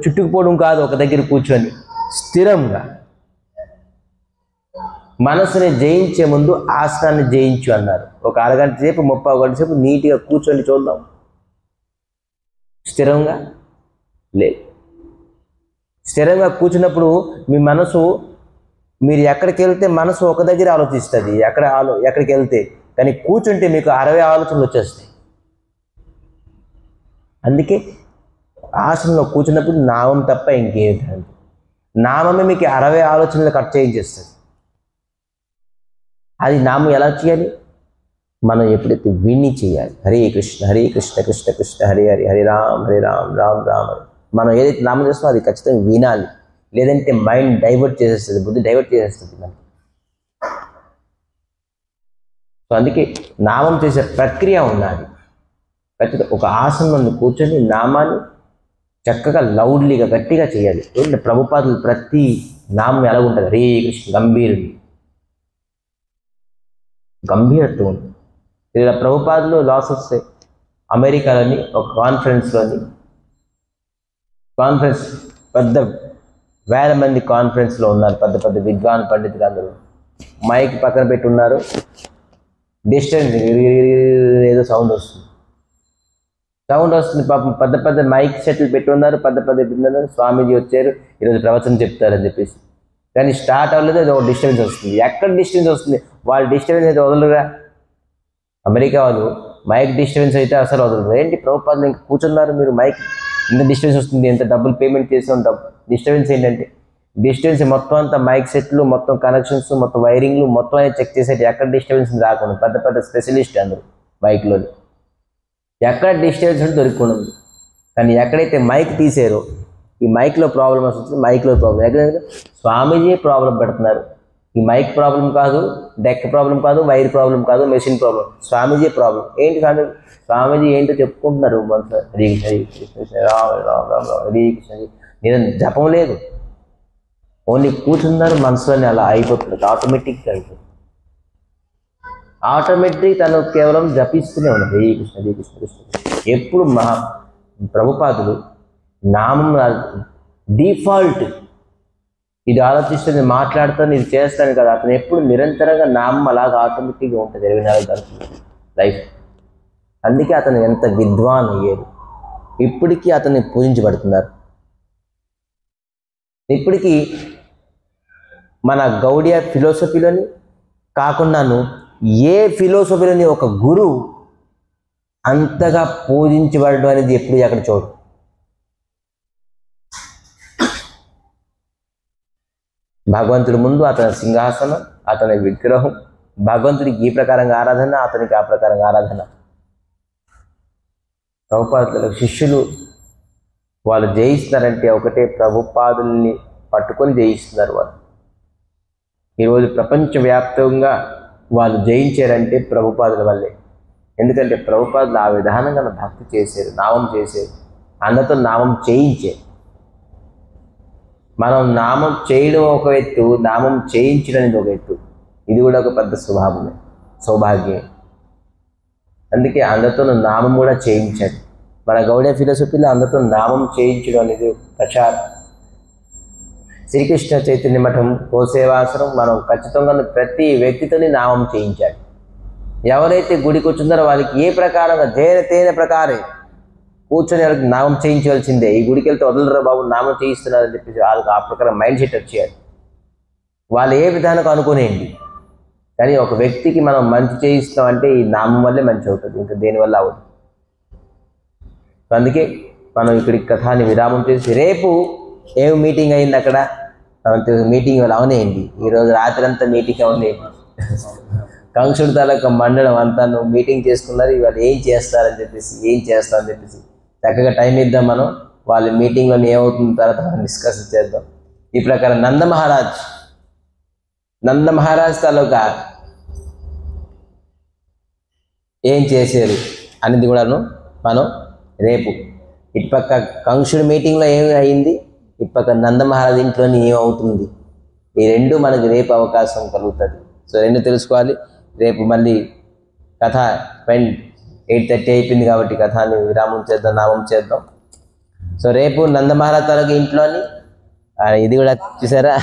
చుట్టుకుపోవడం కాదు, ఒక దగ్గర కూర్చొని స్థిరంగా. మనసుని జయించే ముందు ఆసనాన్ని జయించు అన్నారు. ఒక అరగంట సేపు 30 గంట సేపు నీట్గా కూర్చొని చూద్దాం. స్థిరంగా లేదు. స్థిరంగా కూర్చున్నప్పుడు మీ మనసు, మీరు ఎక్కడికి వెళ్తే మనసు ఒక దగ్గర ఆలోచిస్తుంది ఎక్కడికి వెళ్తే. కానీ కూర్చుంటే మీకు 60 ఆలోచనలు వచ్చేస్తాయి. అందుకే ఆసనంలో కూర్చున్నప్పుడు నామం తప్ప ఇంకేంటండి, నామమే మీకు 60 ఆలోచనలు కట్ చేయించేస్తుంది. అది నామం ఎలా చేయాలి? మనం ఎప్పుడైతే విని చేయాలి. హరే కృష్ణ హరే కృష్ణ కృష్ణ కృష్ణ హరే హరే, హరే రామ్ రామ్ రామ్ హరే. మనం ఏదైతే నామం చేస్తామో అది ఖచ్చితంగా వినాలి. లేదంటే మైండ్ డైవర్ట్ చేసేస్తుంది, బుద్ధి డైవర్ట్ చేసేస్తుంది మనకి. సో అందుకే నామం చేసే ప్రక్రియ ఉన్నది. ఖచ్చితంగా ఒక ఆసనంలో కూర్చొని నామాన్ని చక్కగా లౌడ్లీగా గట్టిగా చేయాలి. ఏంటంటే ప్రభుపాదులు ప్రతి నామం ఎలా ఉంటుంది? హరే కృష్ణ గంభీరత్వం ఉంటుంది. ఇలా ప్రభుపాదులు లాస్ వస్తాయి. అమెరికాలోని ఒక కాన్ఫరెన్స్ పెద్ద వేల మంది కాన్ఫరెన్స్లో ఉన్నారు, పెద్ద పెద్ద విద్వాన్ పండితులు అందరూ. మైక్ పక్కన పెట్టి ఉన్నారు, డిస్టెన్స్ ఏదో సౌండ్ వస్తుంది. పాపం పెద్ద పెద్ద మైక్ సెట్లు పెట్టి ఉన్నారు, పెద్ద పెద్ద స్వామీజీ వచ్చారు, ఈరోజు ప్రవచనం చెప్తారని చెప్పేసి. కానీ స్టార్ట్ అవ్వలేదు, అది ఒక డిస్టర్బెన్స్ వస్తుంది. ఎక్కడ డిస్టర్బెన్స్ వస్తుంది? వాళ్ళు డిస్టర్బెన్స్ అయితే వదలరుగా. అమెరికా వాళ్ళు మైక్ డిస్టర్బెన్స్ అయితే అసలు వదలరు. ఏంటి ప్రభుపాదులు ఇంకా కూర్చున్నారు, మీరు మైక్ ఇంత డిస్టర్బెన్స్ వస్తుంది, ఎంత డబ్బులు పేమెంట్ చేసి ఉంటాం. డిస్టర్బెన్స్ ఏంటంటే డిస్టర్బెన్స్ మొత్తం అంతా మైక్ సెట్లు, మొత్తం కనెక్షన్స్, మొత్తం వైరింగ్లు మొత్తం అనేది చెక్ చేసేది. ఎక్కడ డిస్టర్బెన్స్ రాకుండా పెద్ద పెద్ద స్పెషలిస్ట్ అందరూ మైక్లో. ఎక్కడ డిస్టర్బెన్స్ దొరికిపోయింది. కానీ ఎక్కడైతే మైక్ తీసారో ఈ మైక్లో ప్రాబ్లం వస్తుంది. మైక్లో ప్రాబ్లం ఎక్కడ? స్వామీజీ ప్రాబ్లం పెడుతున్నారు. ఈ మైక్ ప్రాబ్లం కాదు, డెక్ ప్రాబ్లం కాదు, వైర్ ప్రాబ్లం కాదు, మెషిన్ ప్రాబ్లం, స్వామీజీ ప్రాబ్లం. ఏంటి స్వామీజీ ఏంటో చెప్పుకుంటున్నారు. హరి కృష్ణ రామ రామ రామ హరి కృష్ణ. నేను జపం లేదు, ఓన్లీ కూర్చున్నారు, మనసులోనే అలా అయిపోతుంది, ఆటోమేటిక్గా అయిపోతుంది. ఆటోమేటిక్ తను కేవలం జపిస్తూనే ఉన్నాడు, హరి కృష్ణ హరి కృష్ణ కృష్ణ. ఎప్పుడు ప్రభుపాదులు నామం డిఫాల్ట్, ఇది ఆలోచిస్తుంది, మాట్లాడుతాను, ఇది చేస్తాను కదా. అతను ఎప్పుడు నిరంతరంగా నామం అలాగా ఆటోమేటిక్గా ఉంటుంది 24 గంటలు లైఫ్. అందుకే అతను ఎంత విద్వాన్ అయ్యారు. ఇప్పటికీ అతన్ని పూజించబడుతున్నారు. ఇప్పటికీ మన గౌడియా ఫిలాసఫీలోని కాకుండాను ఏ ఫిలాసఫీలోని ఒక గురువు అంతగా పూజించబడడం అనేది ఎప్పుడు ఎక్కడ చూడు. భగవంతుడి ముందు అతని సింహాసనం, అతని విగ్రహం, భగవంతుడికి ఈ ప్రకారంగా ఆరాధన, అతనికి ఆ ప్రకారంగా ఆరాధన. ప్రభుపాదుల శిష్యులు వాళ్ళు జయిస్తున్నారంటే ఒకటే, ప్రభుపాదుల్ని పట్టుకొని జయిస్తున్నారు వాళ్ళు. ఈరోజు ప్రపంచవ్యాప్తంగా వాళ్ళు జయించారంటే ప్రభుపాదుల వల్లే. ఎందుకంటే ప్రభుపాదులు ఆ విధానంగా భక్తి చేశారు, నామం చేశారు, అందరితో నామం చేయించారు. మనం నామం చేయడం ఒక ఎత్తు, నామం చేయించడం అనేది ఒక ఎత్తు. ఇది కూడా ఒక పెద్ద స్వభావమే, సౌభాగ్యం. అందుకే అందరితో నామం కూడా చేయించాడు. మన గౌడియ ఫిలాసఫీలో అందరితో నామం చేయించడం అనేది ప్రచారం. శ్రీకృష్ణ చైతన్య మఠం కోసేవాసరం మనం ఖచ్చితంగా ప్రతి వ్యక్తితోని నామం చేయించాడు. ఎవరైతే గుడికి వచ్చిందారో వాళ్ళకి ఏ ప్రకారంగా తేన ప్రకారే కూర్చొని వాళ్ళకి నామం చేయించవలసిందే. ఈ గుడికి వెళ్తే వదలరా బాబు, నామం చేయిస్తున్నారని చెప్పేసి వాళ్ళకి ఆ ప్రకారం మైండ్ సెట్ వచ్చేయాలి. వాళ్ళు ఏ విధానికి అనుకునేయండి. కానీ ఒక వ్యక్తికి మనం మంచి చేయిస్తామంటే ఈ నామం వల్లే మంచి అవుతుంది, ఇంకా దేనివల్ల అవ్వదు. అందుకే మనం ఇక్కడికి కథాన్ని విరామం చేసి, రేపు ఏం మీటింగ్ అయింది అక్కడ మీటింగ్ వాళ్ళు అవనేయండి. ఈరోజు రాత్రి అంతా మీటింగ్ అవనేయండి. కంసుడు తాలూకా మండలం అంతా మీటింగ్ చేసుకున్నారు. ఇవాళ ఏం చేస్తారని చెప్పేసి చక్కగా టైం ఇద్దాం. మనం వాళ్ళ మీటింగ్లో ఏమవుతుంది తర్వాత మనం డిస్కస్ చేద్దాం. ఈ ప్రకారం నంద మహారాజ్ తాలూకా ఏం చేశారు అనేది కూడాను మనం రేపు, ఇటుపక్క కంసుడి మీటింగ్లో ఏమి అయింది, ఇటుపక్క నంద మహారాజ్ ఇంట్లోని ఏమవుతుంది, ఈ రెండు మనకి రేపు అవకాశం కలుగుతుంది. సో రెండు తెలుసుకోవాలి. రేపు మళ్ళీ కథ 8:30 అయిపోయింది కాబట్టి కథాన్ని విరామం చేద్దాం, నామం చేద్దాం. సో రేపు నంద మహారాజ్ తాలూకా ఇంట్లోని ఇది కూడా చూసారా